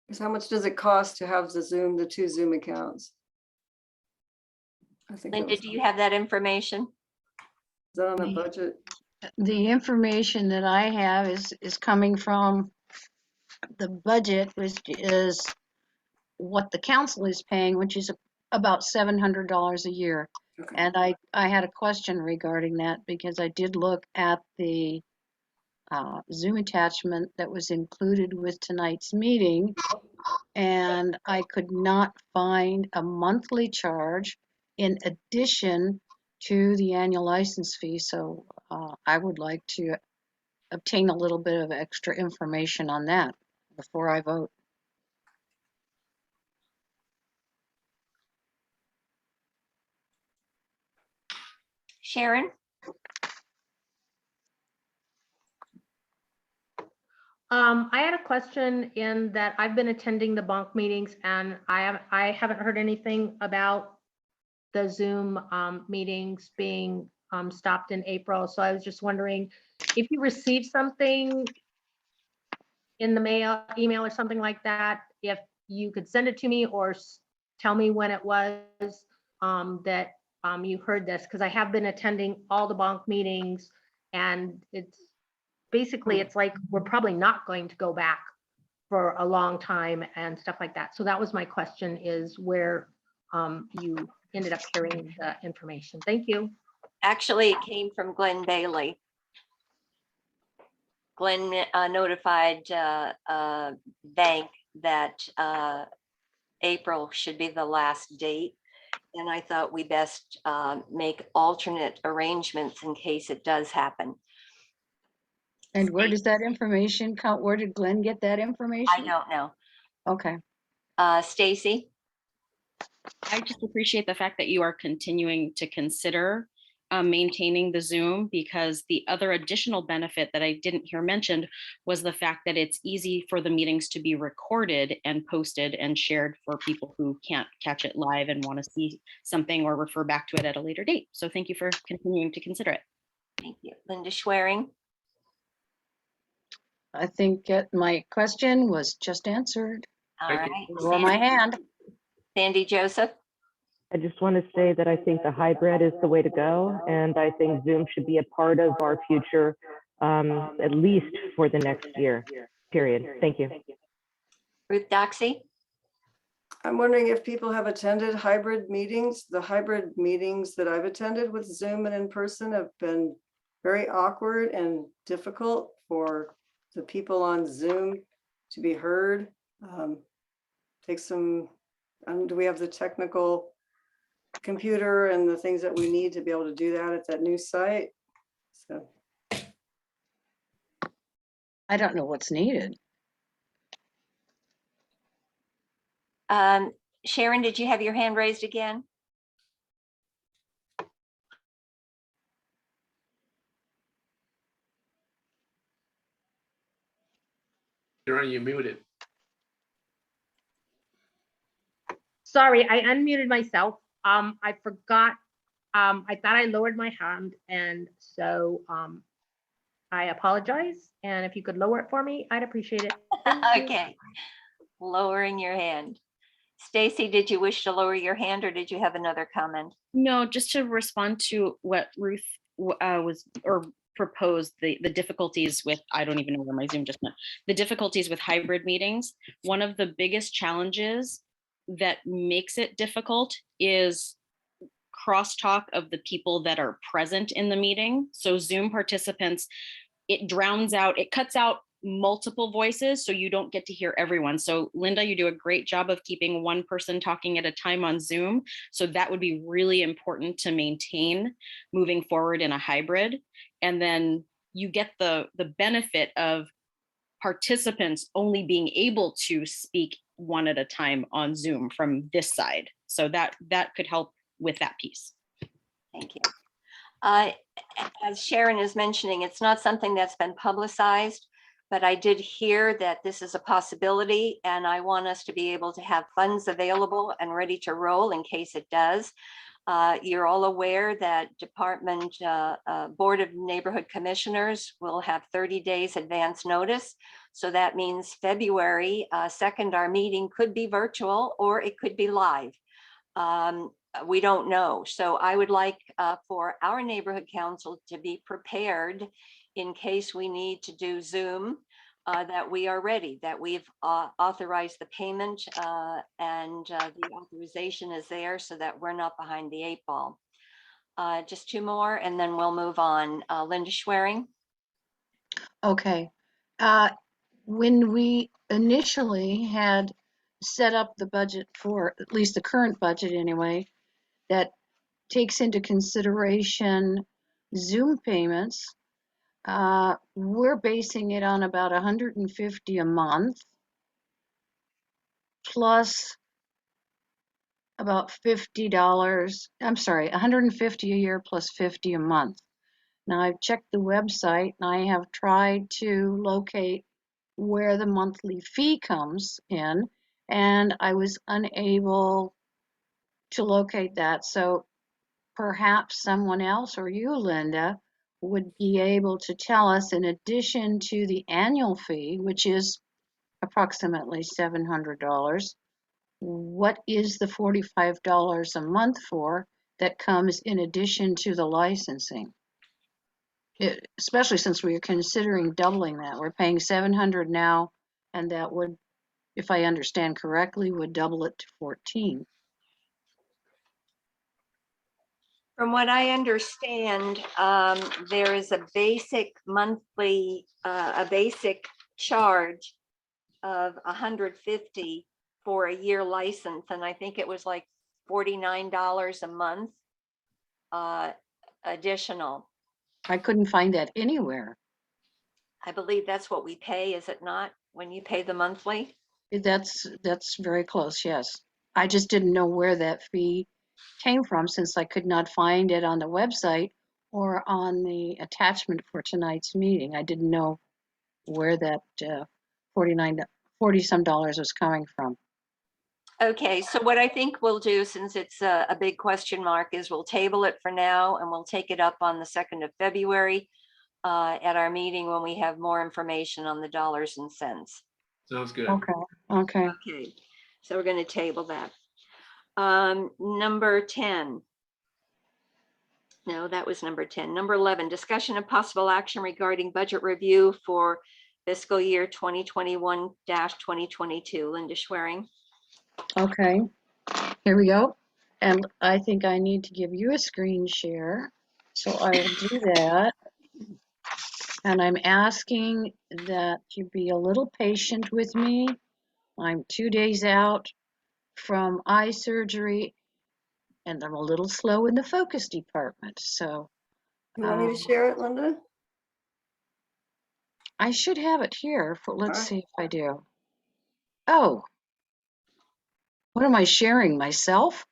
Because how much does it cost to have the 2 Zoom accounts? I think Linda, do you have that information? Is that on the budget? The information that I have is coming from the budget, which is what the council is paying, which is about $700 a year. Okay. And I had a question regarding that because I did look at the Zoom attachment that was included with tonight's meeting. and I could not find a monthly charge in addition to the annual license fee. So I would like to obtain a little bit of extra information on that before I vote. Sharon? I had a question in that I've been attending the bonk meetings and I haven't heard anything about the Zoom meetings being stopped in April. So I was just wondering if you received something in the mail, email or something like that, if you could send it to me or tell me when it was that you heard this, because I have been attending all the bonk meetings and it's basically, it's like we're probably not going to go back for a long time and stuff like that. So that was my question, is where you ended up hearing the information. Thank you. Actually, it came from Glenn Bailey. Glenn notified bank that April should be the last date. And I thought we best make alternate arrangements in case it does happen. And where does that information come? Where did Glenn get that information? I don't know. Okay. Stacy? I just appreciate the fact that you are continuing to consider maintaining the Zoom, because the other additional benefit that I didn't hear mentioned was the fact that it's easy for the meetings to be recorded and posted and shared for people who can't catch it live and want to see something or refer back to it at a later date. So thank you for continuing to consider it. Thank you. Linda Schwerin? I think my question was just answered. All Thank right. you. Roll my hand. Sandy Joseph? I just want to say that I think the hybrid is the way to go, and I think Zoom should be a part of our future, at least for the next year, period. Thank you. Ruth Doxey? I'm wondering if people have attended hybrid meetings. The hybrid meetings that I've attended with Zoom and in person have been very awkward and difficult for the people on Zoom to be heard. Takes some, do we have the technical computer and the things that we need to be able to do that at that new site? So I don't know what's needed. Sharon, did you have your hand raised again? Sharon, you're muted. Sorry, I unmuted myself. I forgot. I thought I lowered my hand, and so I apologize. And if you could lower it for me, I'd appreciate it. Thank you. Okay. Lowering your hand. Stacy, did you wish to lower your hand or did you have another comment? No, just to respond to what Ruth proposed, the difficulties with, I don't even know where my Zoom just went, the difficulties with hybrid meetings. One of the biggest challenges that makes it difficult is crosstalk of the people that are present in the meeting. So Zoom participants, it drowns out, it cuts out multiple voices, so you don't get to hear everyone. So Linda, you do a great job of keeping one person talking at a time on Zoom. So that would be really important to maintain moving forward in a hybrid. And then you get the benefit of participants only being able to speak one at a time on Zoom from this side. So that could help with that piece. Thank you. As Sharon is mentioning, it's not something that's been publicized, but I did hear that this is a possibility, and I want us to be able to have funds available and ready to roll in case it does. You're all aware that Department Board of Neighborhood Commissioners will have 30 days advance notice. So that means February 2nd, our meeting could be virtual or it could be live. We don't know. So I would like for our neighborhood council to be prepared in case we need to do Zoom, that we are ready, that we've authorized the payment and the authorization is there so that we're not behind the 8 ball. Just 2 more and then we'll move on. Linda Schwerin. Okay. When we initially had set up the budget for, at least the current budget anyway, that takes into consideration Zoom payments. We're basing it on about 150 a month plus about $50. I'm sorry, 150 a year plus 50 a month. Now I've checked the website and I have tried to locate where the monthly fee comes in, and I was unable to locate that. So perhaps someone else or you, Linda, would be able to tell us, in addition to the annual fee, which is approximately $700, what is the $45 a month for that comes in addition to the licensing? Especially since we are considering doubling that. We're paying $700 now, and that would, if I understand correctly, would double it to 14. From what I understand, there is a basic monthly, a basic charge of 150 for a year license, and I think it was like $49 a month additional. I couldn't find that anywhere. I believe that's what we pay, is it not, when you pay the monthly? That's very close, yes. I just didn't know where that fee came from, since I could not find it on the website or on the attachment for tonight's meeting. I didn't know where that 40 some dollars was coming from. Okay, so what I think we'll do, since it's a big question mark, is we'll table it for now and we'll take it up on the 2nd of February at our meeting when we have more information on the dollars and cents. Sounds good. Okay. Okay, so we're going to table that. Number 10. No, that was number 10. Number 11, discussion of possible action regarding budget review for fiscal year 2021-2022. Linda Schwerin. Okay, here we go. And I think I need to give you a screen share. So I will do that. And I'm asking that you be a little patient with me. I'm 2 days out from eye surgery, and I'm a little slow in the focus department. So You want me to share it, Linda? I should have it here. Let's Alright. see if I do. Oh, what am I sharing? Myself?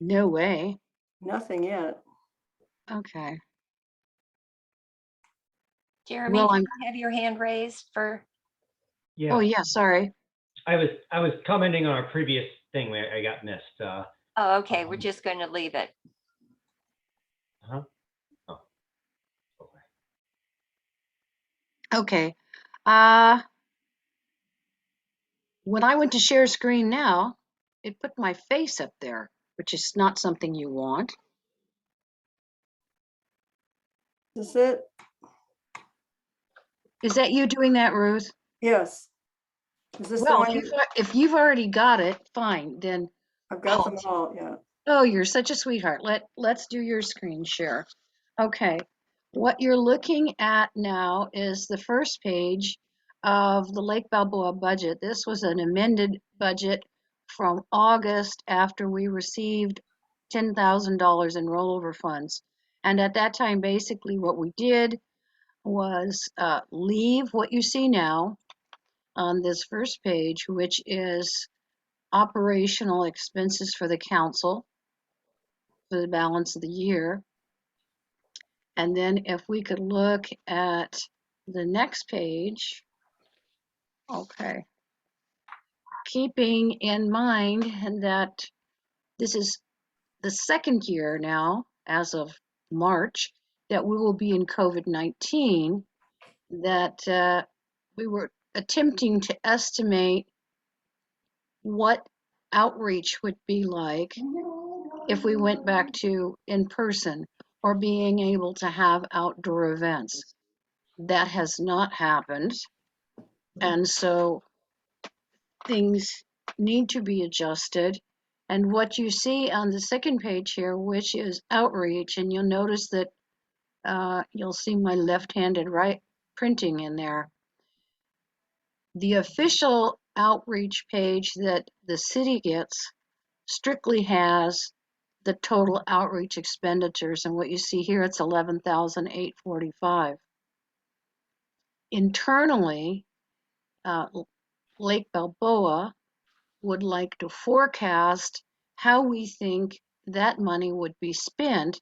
No way. Nothing yet. Okay. Jeremy, Well, do you have your hand raised for? Yeah, Oh yeah, sorry. I was commenting on our previous thing where I got missed. Oh, okay, we're just going to leave it. Oh, okay. Okay. When I went to share screen now, it put my face up there, which is not something you want. Is it? Is that you doing that, Ruth? Yes. Is this the Well, one if you've already got it, fine. Then I've got them all, yeah. oh, you're such a sweetheart. Let's do your screen share. Okay. What you're looking at now is the first page of the Lake Balboa budget. This was an amended budget from August after we received $10,000 in rollover funds. And at that time, basically what we did was leave what you see now on this first page, which is operational expenses for the council for the balance of the year. And then if we could look at the next page, okay, keeping in mind that this is the second year now, as of March, that we will be in COVID-19, that we were attempting to estimate what outreach would be like if we went back to in person or being able to have outdoor events. That has not happened. And so things need to be adjusted. And what you see on the second page here, which is outreach, and you'll notice that you'll see my left-handed right printing in there. The official outreach page that the city gets strictly has the total outreach expenditures, and what you see here, it's 11,845. Internally, Lake Balboa would like to forecast how we think that money would be spent,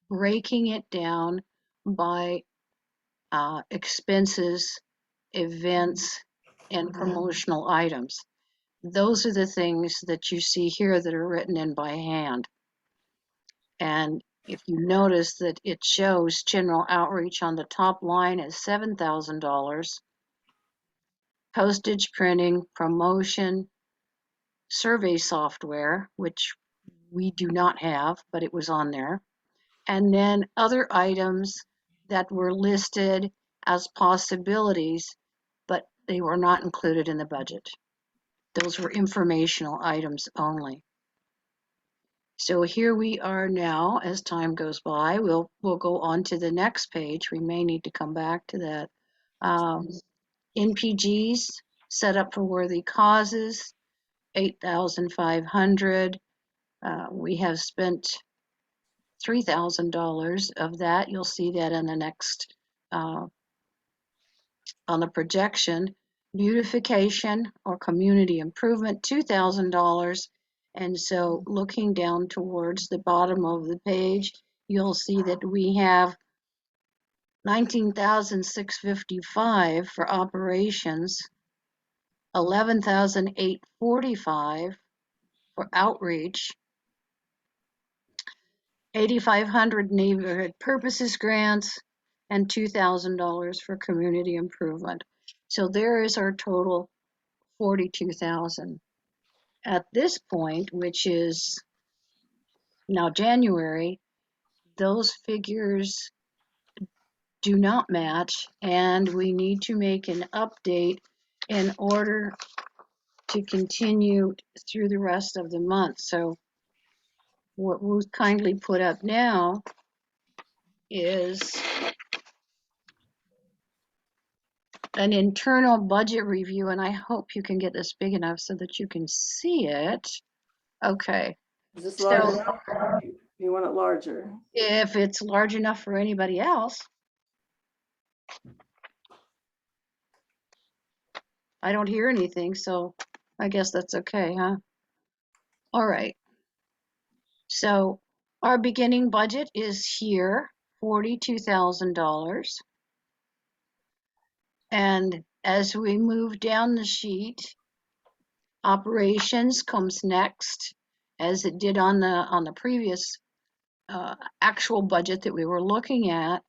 breaking it down by expenses, events, and promotional items. Those are the things that you see here that are written in by hand. And if you notice that it shows general outreach on the top line is $7,000, postage, printing, promotion, survey software, which we do not have, but it was on there, and then other items that were listed as possibilities, but they were not included in the budget. Those were informational items only. So here we are now. As time goes by, we'll go on to the next page. We may need to come back to that. NPGs set up for worthy causes, 8,500. We have spent $3,000 of that. You'll see that in the next, on the projection. Beautification or community improvement, $2,000. And so looking down towards the bottom of the page, you'll see that we have 19,655 for operations, 11,845 for outreach, 8,500 neighborhood purposes grants, and $2,000 for community improvement. So there is our total 42,000. At this point, which is now January, those figures do not match, and we need to make an update in order to continue through the rest of the month. So what we'll kindly put up now is an internal budget review, and I hope you can get this big enough so that you can see it. Okay. Is this large enough? You want it larger? If it's large enough for anybody else. I don't hear anything, so I guess that's okay, huh? All right. So our beginning budget is here, $42,000. And as we move down the sheet, operations comes next, as it did on the previous actual budget that we were looking at.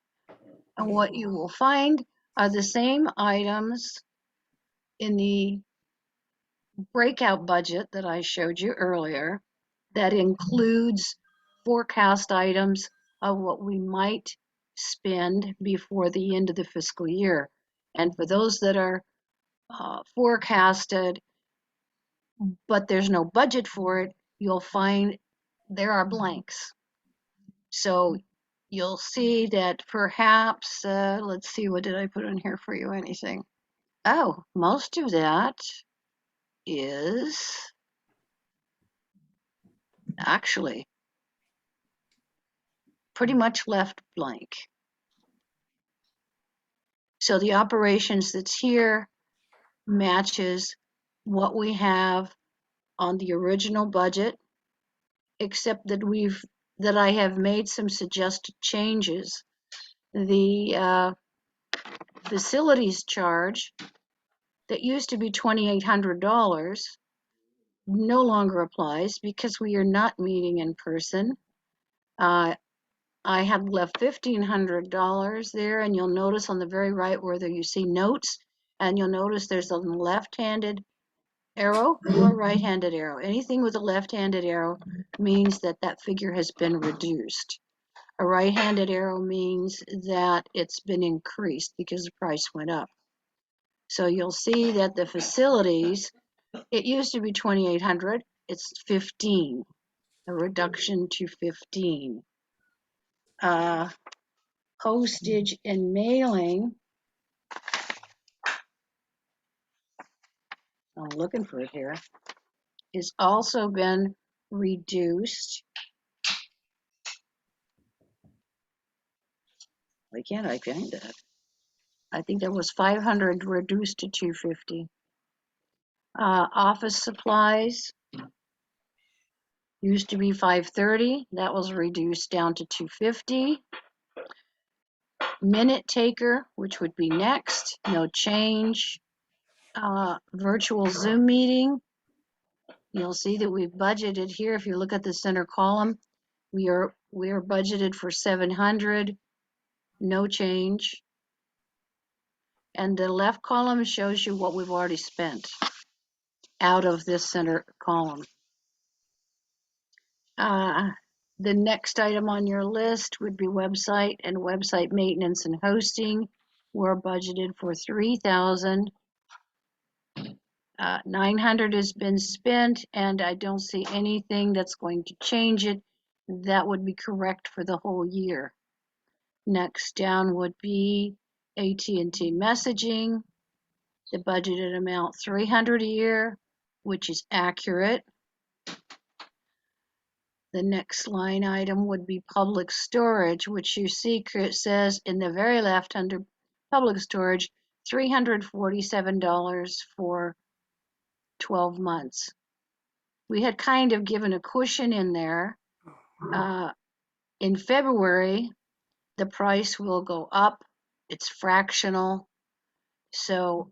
And what you will find are the same items in the breakout budget that I showed you earlier. That includes forecast items of what we might spend before the end of the fiscal year. And for those that are forecasted, but there's no budget for it, you'll find there are blanks. So you'll see that perhaps, let's see, what did I put in here for you? Anything? Oh, most of that is actually pretty much left blank. So the operations that's here matches what we have on the original budget, except that I have made some suggested changes. The facilities charge that used to be $2,800 no longer applies because we are not meeting in person. I have left $1,500 there, and you'll notice on the very right where you see notes, and you'll notice there's a left-handed arrow or right-handed arrow. Anything with a left-handed arrow means that that figure has been reduced. A right-handed arrow means that it's been increased because the price went up. So you'll see that the facilities, it used to be $2,800, it's $15,000, a reduction to $15,000. Postage and mailing, I'm looking for it here, is also been reduced. Why can't I find that? I think that was 500 reduced to 250. Office supplies used to be 530. That was reduced down to 250. Minute taker, which would be next, no change. Virtual Zoom meeting. You'll see that we've budgeted here. If you look at the center column, we are budgeted for 700, no change. And the left column shows you what we've already spent out of this center column. The next item on your list would be website and website maintenance and hosting. We're budgeted for 3,000. 900 has been spent, and I don't see anything that's going to change it. That would be correct for the whole year. Next down would be AT&T messaging. The budgeted amount 300 a year, which is accurate. The next line item would be public storage, which you see says in the very left under public storage, $347 for 12 months. We had kind of given a cushion in there. In February, the price will go up. It's fractional. So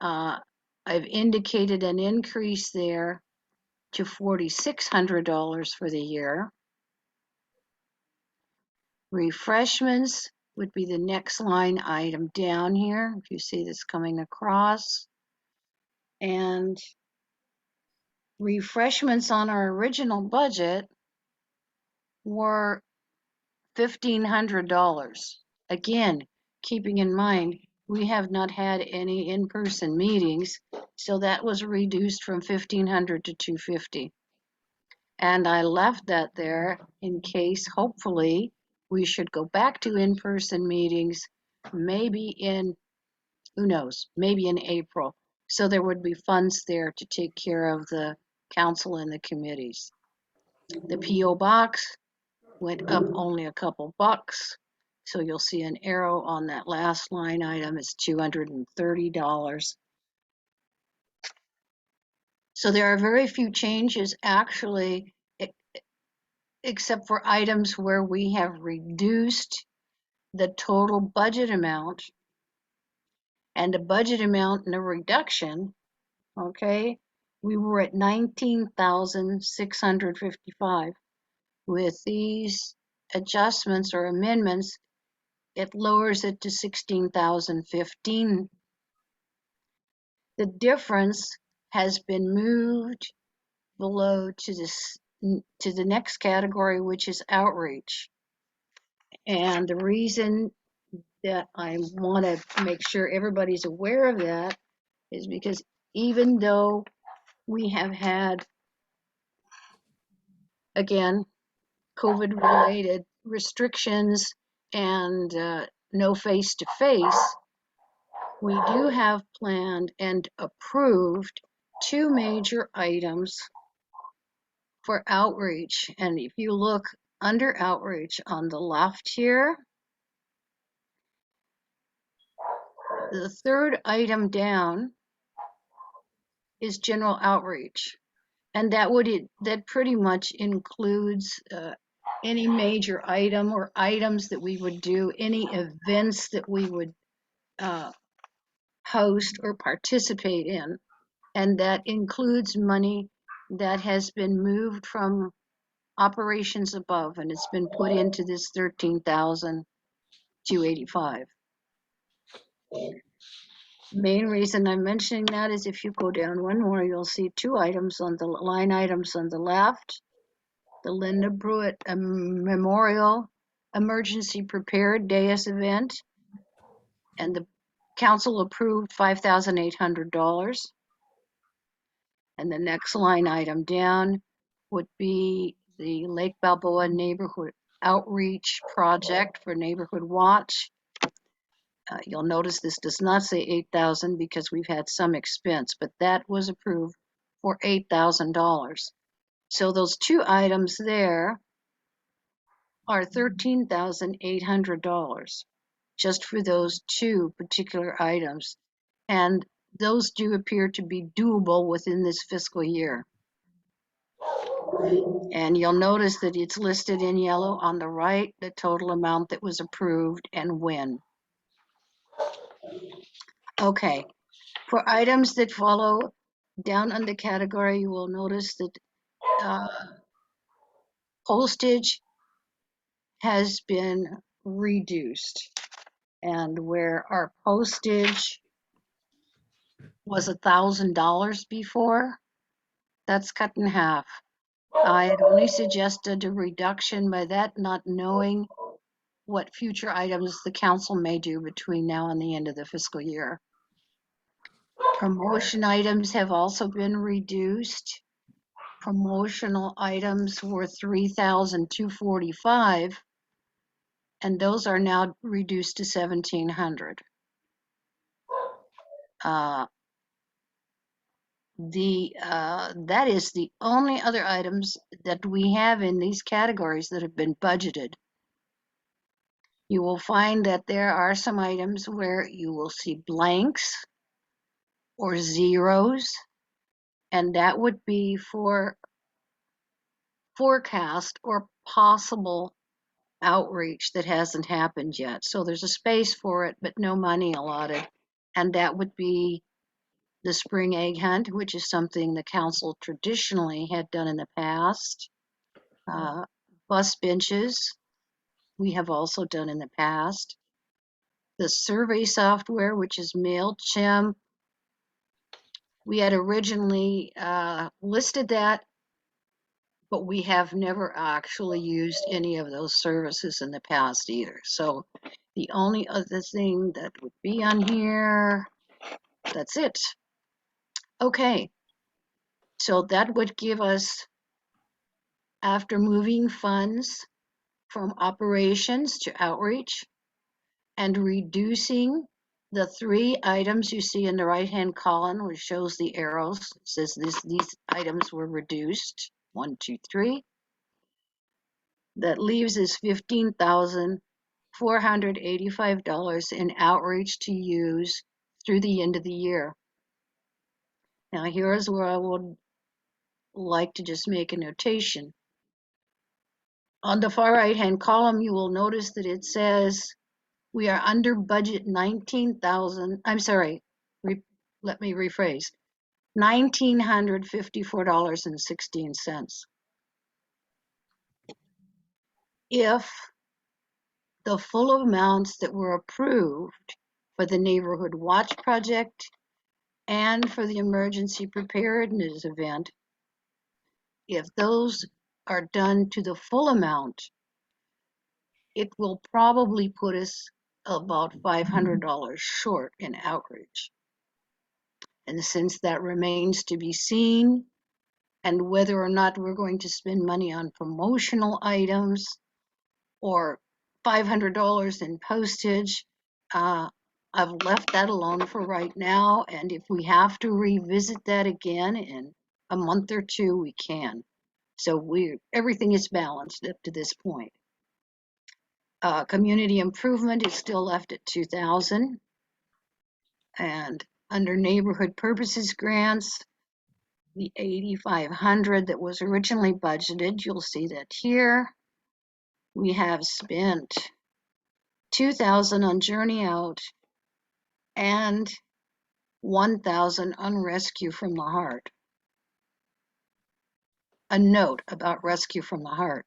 I've indicated an increase there to $4,600 for the year. Refreshments would be the next line item down here, if you see this coming across. And refreshments on our original budget were $1,500. Again, keeping in mind, we have not had any in-person meetings, so that was reduced from 1,500 to 250. And I left that there in case, hopefully, we should go back to in-person meetings, maybe in, who knows, maybe in April. So there would be funds there to take care of the council and the committees. The PO box went up only a couple bucks. So you'll see an arrow on that last line item is $230. So there are very few changes actually, except for items where we have reduced the total budget amount, and the budget amount and the reduction, okay, we were at 19,655. With these adjustments or amendments, it lowers it to 16,015. The difference has been moved below to the next category, which is outreach. And the reason that I want to make sure everybody's aware of that is because even though we have had, again, COVID-related restrictions and no face-to-face, we do have planned and approved 2 major items for outreach. And if you look under outreach on the left here, the third item down is general outreach. And that pretty much includes any major item or items that we would do, any events that we would host or participate in. And that includes money that has been moved from operations above, and it's been put into this 13,285. Main reason I'm mentioning that is if you go down one more, you'll see 2 items on the line items on the left. The Linda Pruitt Memorial Emergency Prepared Days event, and the council approved $5,800. And the next line item down would be the Lake Balboa Neighborhood Outreach Project for Neighborhood Watch. You'll notice this does not say 8,000 because we've had some expense, but that was approved for $8,000. So those two items there are $13,800 just for those two particular items. And those do appear to be doable within this fiscal year. And you'll notice that it's listed in yellow on the right, the total amount that was approved and when. Okay, for items that follow down under category, you will notice that postage has been reduced. And where our postage was $1,000 before, that's cut in half. I had only suggested a reduction by that, not knowing what future items the council may do between now and the end of the fiscal year. Promotion items have also been reduced. Promotional items were $3,245, and those are now reduced to $1,700. That is the only other items that we have in these categories that have been budgeted. You will find that there are some items where you will see blanks or zeros, and that would be for forecast or possible outreach that hasn't happened yet. So there's a space for it, but no money allotted. And that would be the spring egg hunt, which is something the council traditionally had done in the past. Bus benches, we have also done in the past. The survey software, which is MailChimp, we had originally listed that, but we have never actually used any of those services in the past either. So the only other thing that would be on here, that's it. Okay, so that would give us, after moving funds from operations to outreach and reducing the three items you see in the right-hand column, which shows the arrows, it says these items were reduced, 1, 2, 3. That leaves us $15,485 in outreach to use through the end of the year. Now here's where I would like to just make a notation. On the far right-hand column, you will notice that it says we are under budget 19,000, I'm sorry, let me rephrase, $1,954.16. If the full amounts that were approved for the Neighborhood Watch Project and for the Emergency Preparedness event, if those are done to the full amount, it will probably put us about $500 short in outreach. And since that remains to be seen, and whether or not we're going to spend money on promotional items or $500 in postage, I've left that alone for right now. And if we have to revisit that again in a month or two, we can. So everything is balanced up to this point. Community improvement is still left at $2,000. And under neighborhood purposes grants, the $8,500 that was originally budgeted, you'll see that here. We have spent $2,000 on Journey Out and $1,000 on Rescue from the Heart. A note about Rescue from the Heart.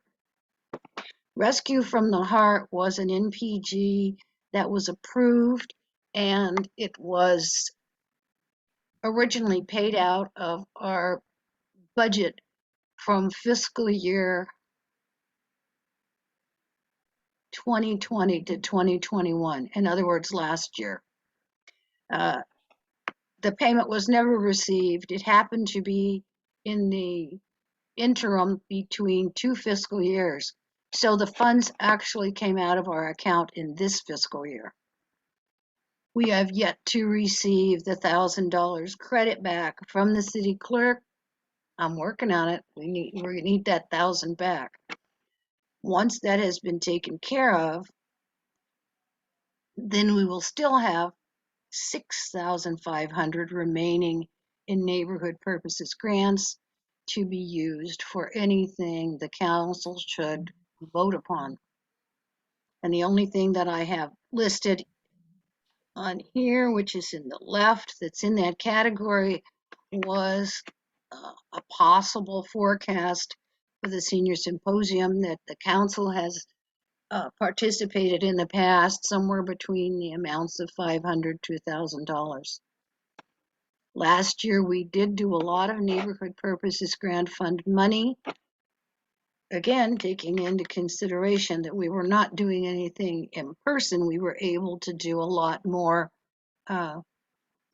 Rescue from the Heart was an NPG that was approved, and it was originally paid out of our budget from fiscal year 2020 to 2021. In other words, last year. The payment was never received. It happened to be in the interim between two fiscal years. So the funds actually came out of our account in this fiscal year. We have yet to receive the $1,000 credit back from the city clerk. I'm working on it. We need that 1,000 back. Once that has been taken care of, then we will still have 6,500 remaining in neighborhood purposes grants to be used for anything the council should vote upon. And the only thing that I have listed on here, which is in the left, that's in that category, was a possible forecast for the senior symposium that the council has participated in the past, somewhere between the amounts of $500 to $1,000. Last year, we did do a lot of neighborhood purposes grant fund money. Again, taking into consideration that we were not doing anything in person, we were able to do a lot more through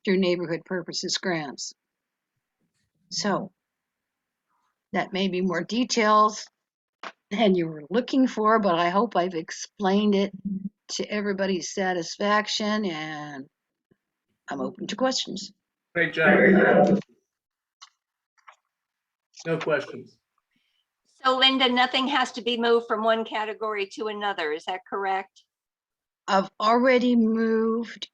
neighborhood purposes grants. So that may be more details than you were looking for, but I hope I've explained it to everybody's satisfaction, and I'm open to questions. Great job. No questions. So Linda, nothing has to be moved from one category to another, is that correct? I've already moved,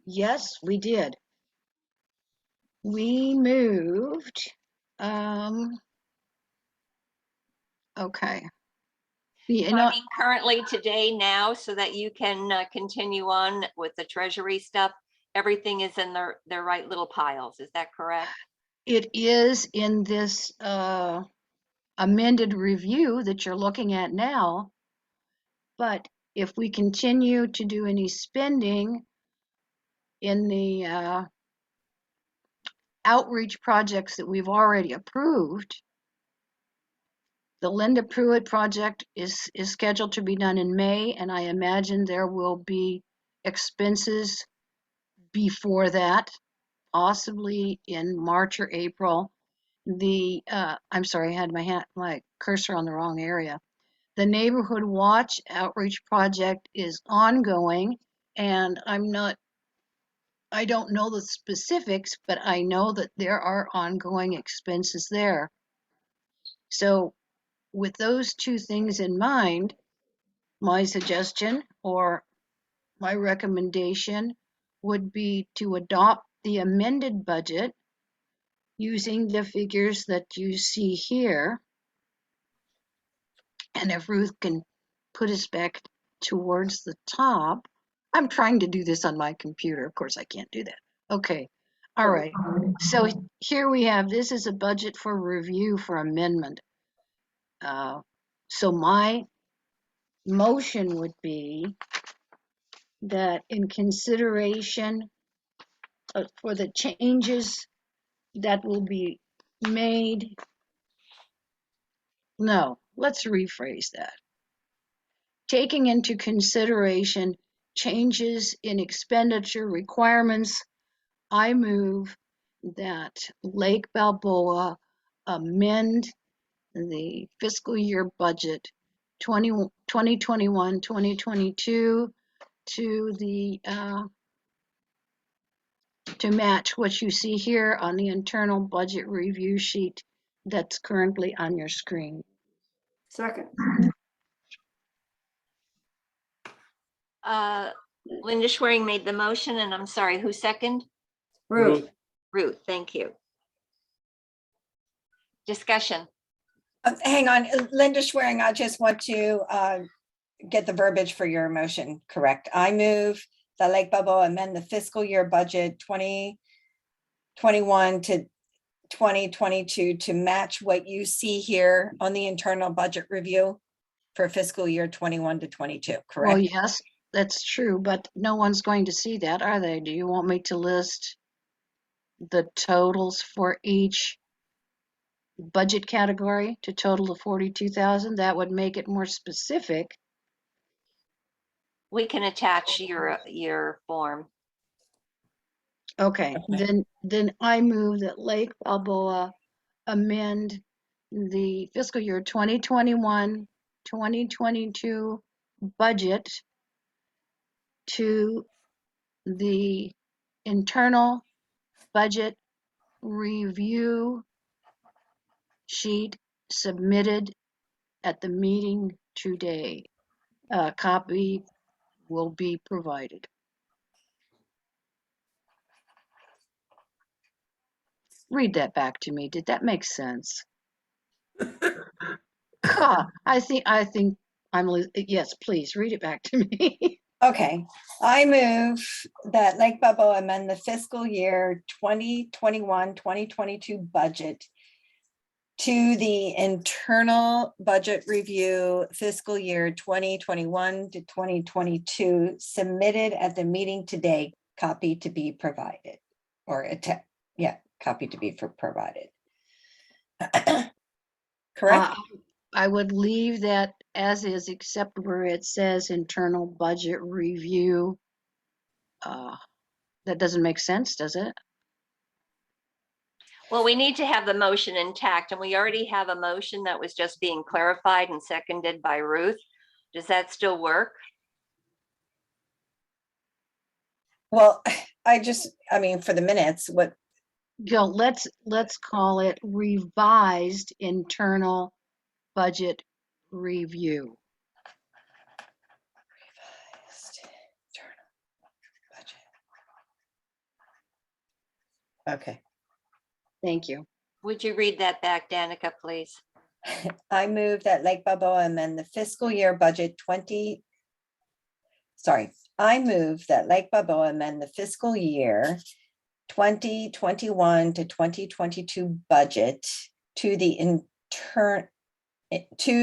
yes, we did. We moved, okay. You know, I mean, currently today now, so that you can continue on with the treasury stuff, everything is in their right little piles, is that correct? it is in this amended review that you're looking at now, but if we continue to do any spending in the outreach projects that we've already approved, the Linda Pruitt project is scheduled to be done in May, and I imagine there will be expenses before that, possibly in March or April. I'm sorry, I had my cursor on the wrong area. The Neighborhood Watch outreach project is ongoing, and I don't know the specifics, but I know that there are ongoing expenses there. So with those two things in mind, my suggestion or my recommendation would be to adopt the amended budget using the figures that you see here. And if Ruth can put us back towards the top, I'm trying to do this on my computer. Of course, I can't do that. Okay. All right. So here we have, this is a budget for review for amendment. So my motion would be that in consideration for the changes that will be made, no, let's rephrase that. Taking into consideration changes in expenditure requirements, I move that Lake Balboa amend the fiscal year budget 2021, 2022 to match what you see here on the internal budget review sheet that's currently on your screen. Second. Linda Schwerin made the motion, and I'm sorry, who second? Ruth. Ruth, thank you. Discussion. Hang on, Linda Schwerin, I just want to get the verbiage for your motion correct. I move that Lake Balboa amend the fiscal year budget 2021 to 2022 to match what you see here on the internal budget review for fiscal year 21 to 22, correct? Well, yes, that's true, but no one's going to see that, are they? Do you want me to list the totals for each budget category to total of 42,000? That would make it more specific. We can attach your form. Okay, then I move that Lake Balboa amend the fiscal year 2021, 2022 budget to the internal budget review sheet submitted at the meeting today. A copy will be provided. Read that back to me. Did that make sense? I think yes, please read it back to me. Okay, I move that Lake Balboa amend the fiscal year 2021-2022 budget to the internal budget review fiscal year 2021 to 2022 submitted at the meeting today, copy to be provided, or copy to be provided. Correct? I would leave that as is, except where it says internal budget review. That doesn't make sense, does it? Well, we need to have the motion intact, and we already have a motion that was just being clarified and seconded by Ruth. Does that still work? Well, I mean, for the minutes, what, Joe, let's call it revised internal budget review. okay. Thank you. Would you read that back, Danica, please? I move that Lake Balboa amend the fiscal year budget I move that Lake Balboa amend the fiscal year 2021 to 2022 budget to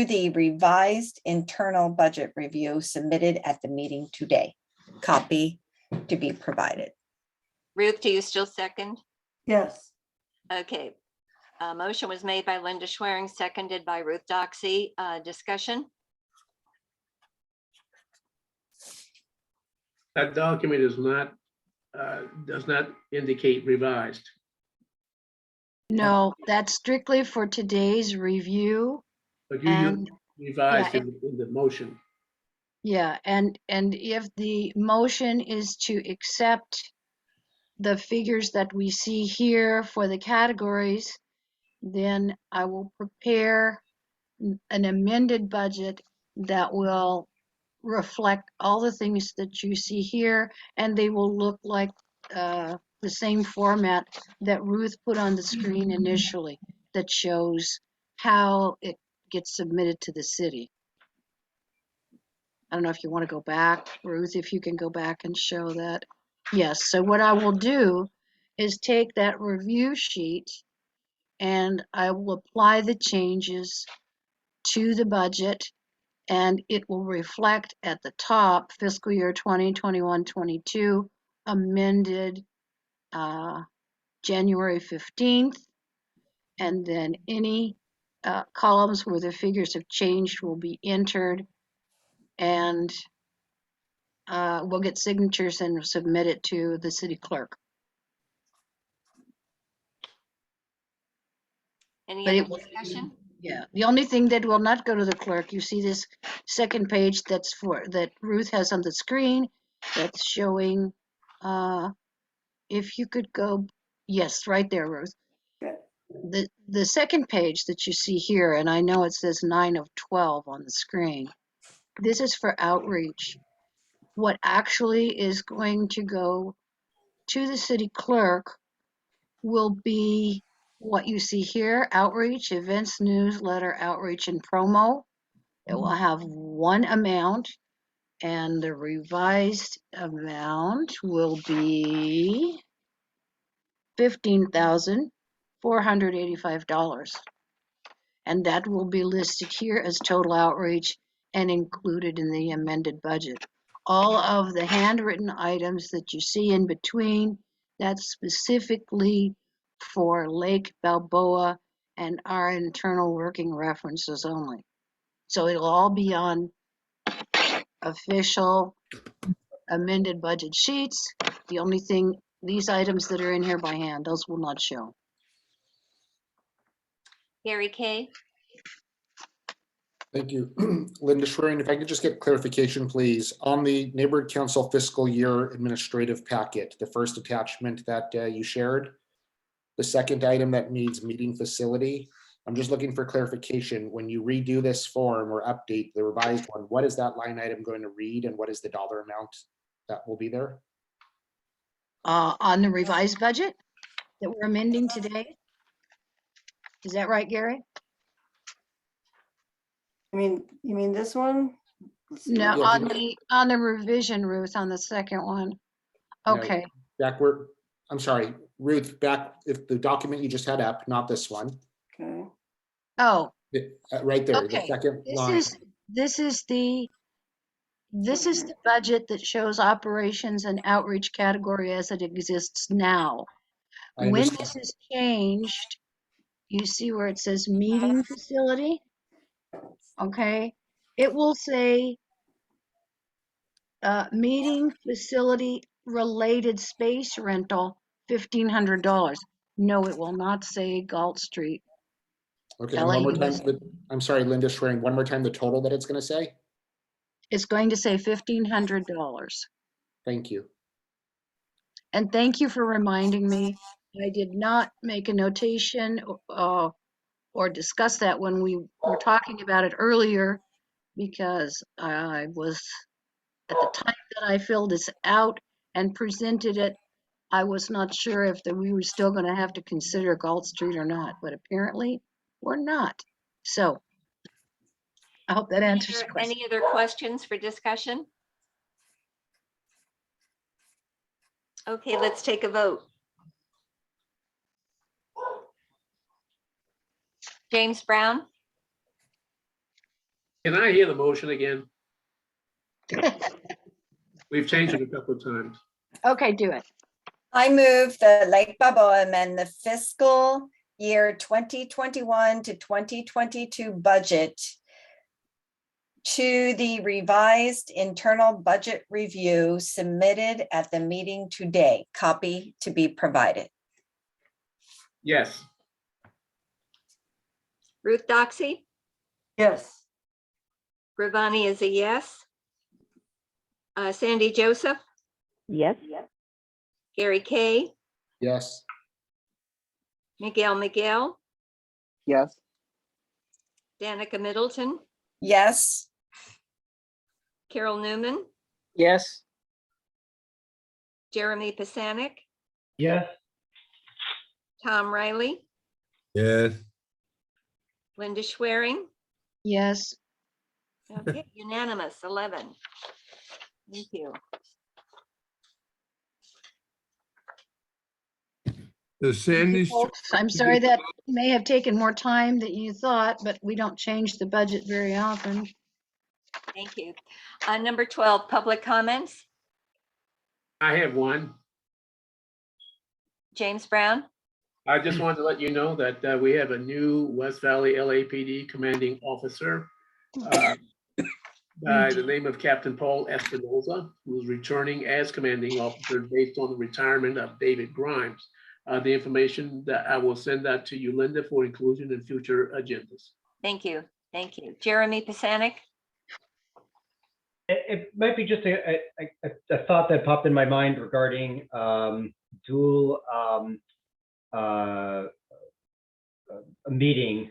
the revised internal budget review submitted at the meeting today. Copy to be provided. Ruth, do you still second? Yes. Okay. Motion was made by Linda Schwerin, seconded by Ruth Doxey. Discussion? That document is not, does not indicate revised. No, that's strictly for today's review. But you And revised yeah, in the motion. Yeah, and if the motion is to accept the figures that we see here for the categories, then I will prepare an amended budget that will reflect all the things that you see here, and they will look like the same format that Ruth put on the screen initially that shows how it gets submitted to the city. I don't know if you want to go back, Ruth, if you can go back and show that. Yes, so what I will do is take that review sheet and I will apply the changes to the budget, and it will reflect at the top fiscal year 2021-22 amended January 15th, and then any columns where the figures have changed will be entered, and we'll get signatures and submit it to the city clerk. Any But other it will, discussion? yeah, the only thing that will not go to the clerk, you see this second page that Ruth has on the screen that's showing, if you could go, yes, right there, Ruth. The second page that you see here, and I know it says 9 of 12 on the screen, this is for outreach. What actually is going to go to the city clerk will be what you see here: outreach, events, newsletter, outreach, and promo. It will have one amount, and the revised amount will be $15,485. And that will be listed here as total outreach and included in the amended budget. All of the handwritten items that you see in between, that's specifically for Lake Balboa and our internal working references only. So it'll all be on official amended budget sheets. The only thing, these items that are in here by hand, those will not show. Gary Kay? Thank you. Linda Schwerin, if I could just get clarification, please, on the neighborhood council fiscal year administrative packet, the first attachment that you shared, the second item that needs meeting facility. I'm just looking for clarification. When you redo this form or update the revised one, what is that line item going to read and what is the dollar amount that will be there? On the revised budget that we're amending today. Is that right, Gary? You mean this one? Let's see. No, Yeah, on the revision, Ruth, on the second one. No. Okay, Backward, I'm sorry, Ruth, back, if the document you just had up, not this one, Okay. oh, right there, the okay. second line. This is the budget that shows operations and outreach category as it exists now. I When understand. this is changed, you see where it says meeting facility? Okay, it will say meeting facility related space rental, $1,500. No, it will not say Galt Street. Okay, and one more time, LA. I'm sorry, Linda Schwerin, one more time, the total that it's gonna say? It's going to say $1,500. Thank you. And thank you for reminding me. I did not make a notation or discuss that when we were talking about it earlier, because I was, at the time that I filled this out and presented it, I was not sure if we were still going to have to consider Galt Street or not, but apparently we're not. So I hope that answers the question. Any other questions for discussion? Okay, let's take a vote. James Brown, Can I hear the motion again? We've changed it a couple of times. Okay, do it. I move the Lake Balboa amend the fiscal year 2021 to 2022 budget to the revised internal budget review submitted at the meeting today. Copy to be provided. Yes. Ruth Doxey, Yes. Gravani is a yes. Sandy Joseph, Yes. Gary Kay, Yes, Miguel, Yes. Danica Middleton, Yes. Carol Newman, Yes, Jeremy Pisanik, Yes. Tom Riley, Yes, Linda Schwerin. Yes. Okay, unanimous, 11. Thank you. the Sandy Street, Folks, I'm sorry that may have taken more time than you thought, but we don't change the budget very often. Thank you. Number 12, public comments. I have one. James Brown. I just wanted to let you know that we have a new West Valley LAPD commanding officer by the name of Captain Paul Espinoza, who's returning as commanding officer based on the retirement of David Grimes. The information that I will send that to you, Linda, for inclusion in future agendas. Thank you. Thank you. Jeremy Pisanik. It might be just a thought that popped in my mind regarding dual a meeting,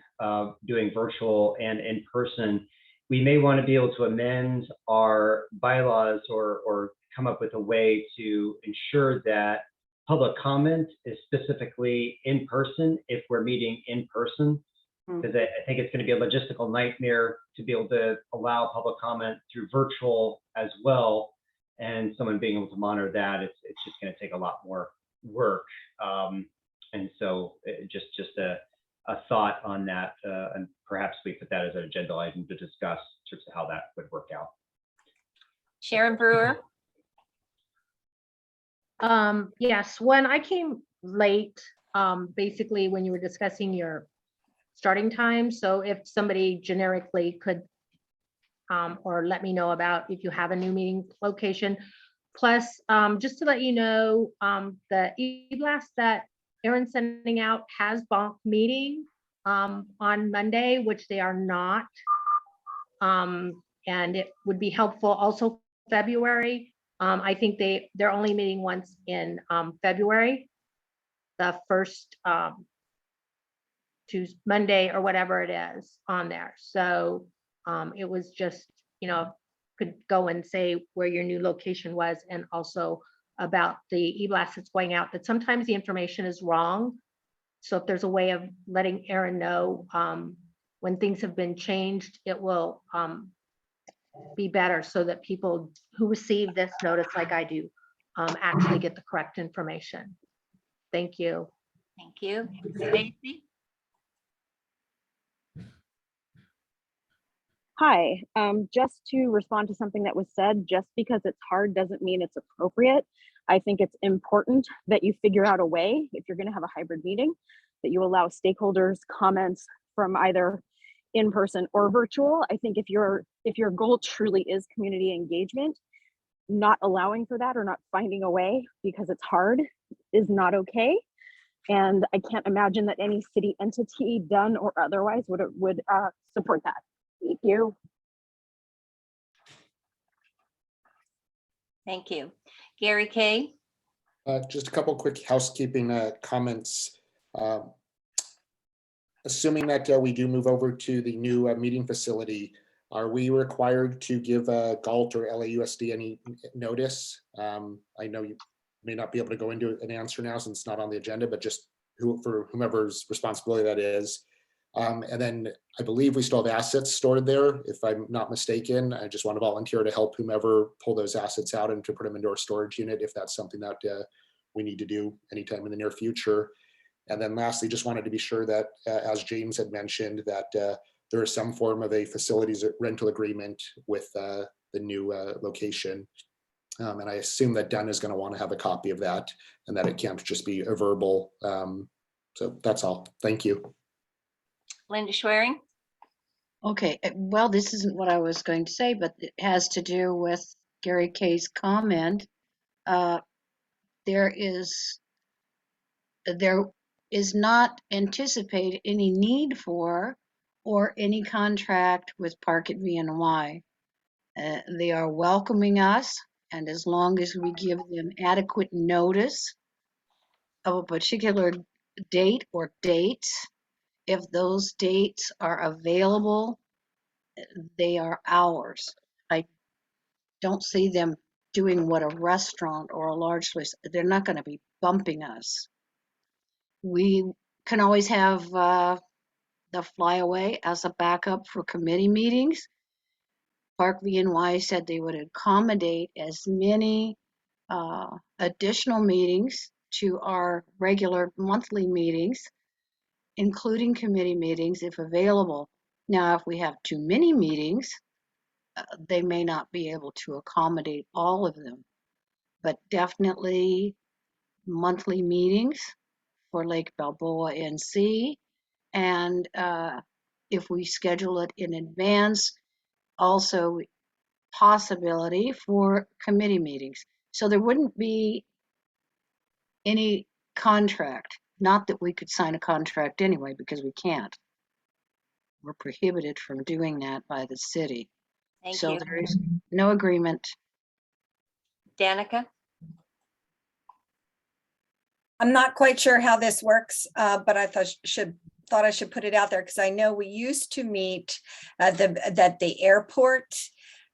doing virtual and in person. We may want to be able to amend our bylaws or come up with a way to ensure that public comment is specifically in person if we're meeting in person. Because I think it's going to be a logistical nightmare to be able to allow public comment through virtual as well. And someone being able to monitor that, it's just going to take a lot more work. And so just a thought on that, and perhaps we put that as an agenda item to discuss in terms of how that would work out. Sharon Brewer. Yes, when I came late, basically when you were discussing your starting time, so if somebody generically could or let me know about if you have a new meeting location. Plus, just to let you know, the e-blast that Erin's sending out has bonk meeting on Monday, which they are not And it would be helpful also February. I think they're only meeting once in February, the first Tuesday, Monday or whatever it is on there. So it was just, could go and say where your new location was, and also about the e-blast that's going out, that sometimes the information is wrong. So if there's a way of letting Aaron know when things have been changed, it will be better, so that people who receive this notice like I do actually get the correct information. Thank you. Thank you. Stacy? Hi, just to respond to something that was said, just because it's hard doesn't mean it's appropriate. I think it's important that you figure out a way, if you're going to have a hybrid meeting, that you allow stakeholders comments from either in person or virtual. I think if your goal truly is community engagement, not allowing for that or not finding a way because it's hard is not okay. And I can't imagine that any city entity, done or otherwise, would support that. Thank you. Thank you. Gary Kay? Just a couple quick housekeeping comments. Assuming that we do move over to the new meeting facility, are we required to give GALT or LAUSD any notice? I know you may not be able to go into an answer now since it's not on the agenda, but just for whomever's responsibility that is. And then I believe we still have assets stored there, if I'm not mistaken. I just want to volunteer to help whomever pull those assets out and to put them into our storage unit, if that's something that we need to do anytime in the near future. And then lastly, just wanted to be sure that, as James had mentioned, that there is some form of a facilities rental agreement with the new location. And I assume that Dunn is going to want to have a copy of that, and that it can't just be a verbal. So that's all. Thank you. Linda Schwerin? Okay, well, this isn't what I was going to say, but it has to do with Gary Kay's comment. There is not anticipated any need for or any contract with Park at VNY. They are welcoming us, and as long as we give them adequate notice of a particular date or dates, if those dates are available, they are ours. I don't see them doing what a restaurant or a large place, they're not going to be bumping us. We can always have the flyaway as a backup for committee meetings. Park VNY said they would accommodate as many additional meetings to our regular monthly meetings, including committee meetings if available. Now, if we have too many meetings, they may not be able to accommodate all of them, but definitely monthly meetings for Lake Balboa NC. And if we schedule it in advance, also possibility for committee meetings. So there wouldn't be any contract, not that we could sign a contract anyway, because we can't. We're prohibited from doing that by the city. Thank So you. there is no agreement. Danica? I'm not quite sure how this works, but I thought I should put it out there because I know we used to meet at the airport.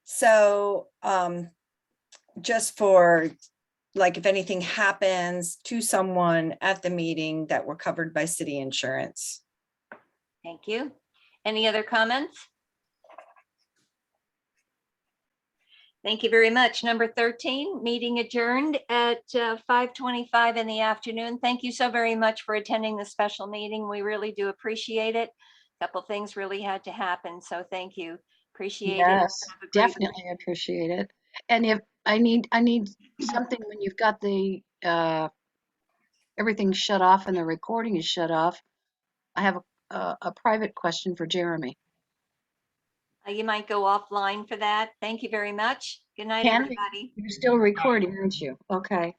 So just for, like, if anything happens to someone at the meeting, that we're covered by city insurance. Thank you. Any other comments? Thank you very much. Number 13, meeting adjourned at 5:25 in the afternoon. Thank you so very much for attending the special meeting. We really do appreciate it. A couple things really had to happen, so thank you. Appreciate it. Yes, Have a great definitely appreciate it. And if I need something when you've got the everything shut off and the recording is shut off, I have a private question for Jeremy. You might go offline for that. Thank you very much. Good night, Can everybody. you're still recording, aren't you? Okay.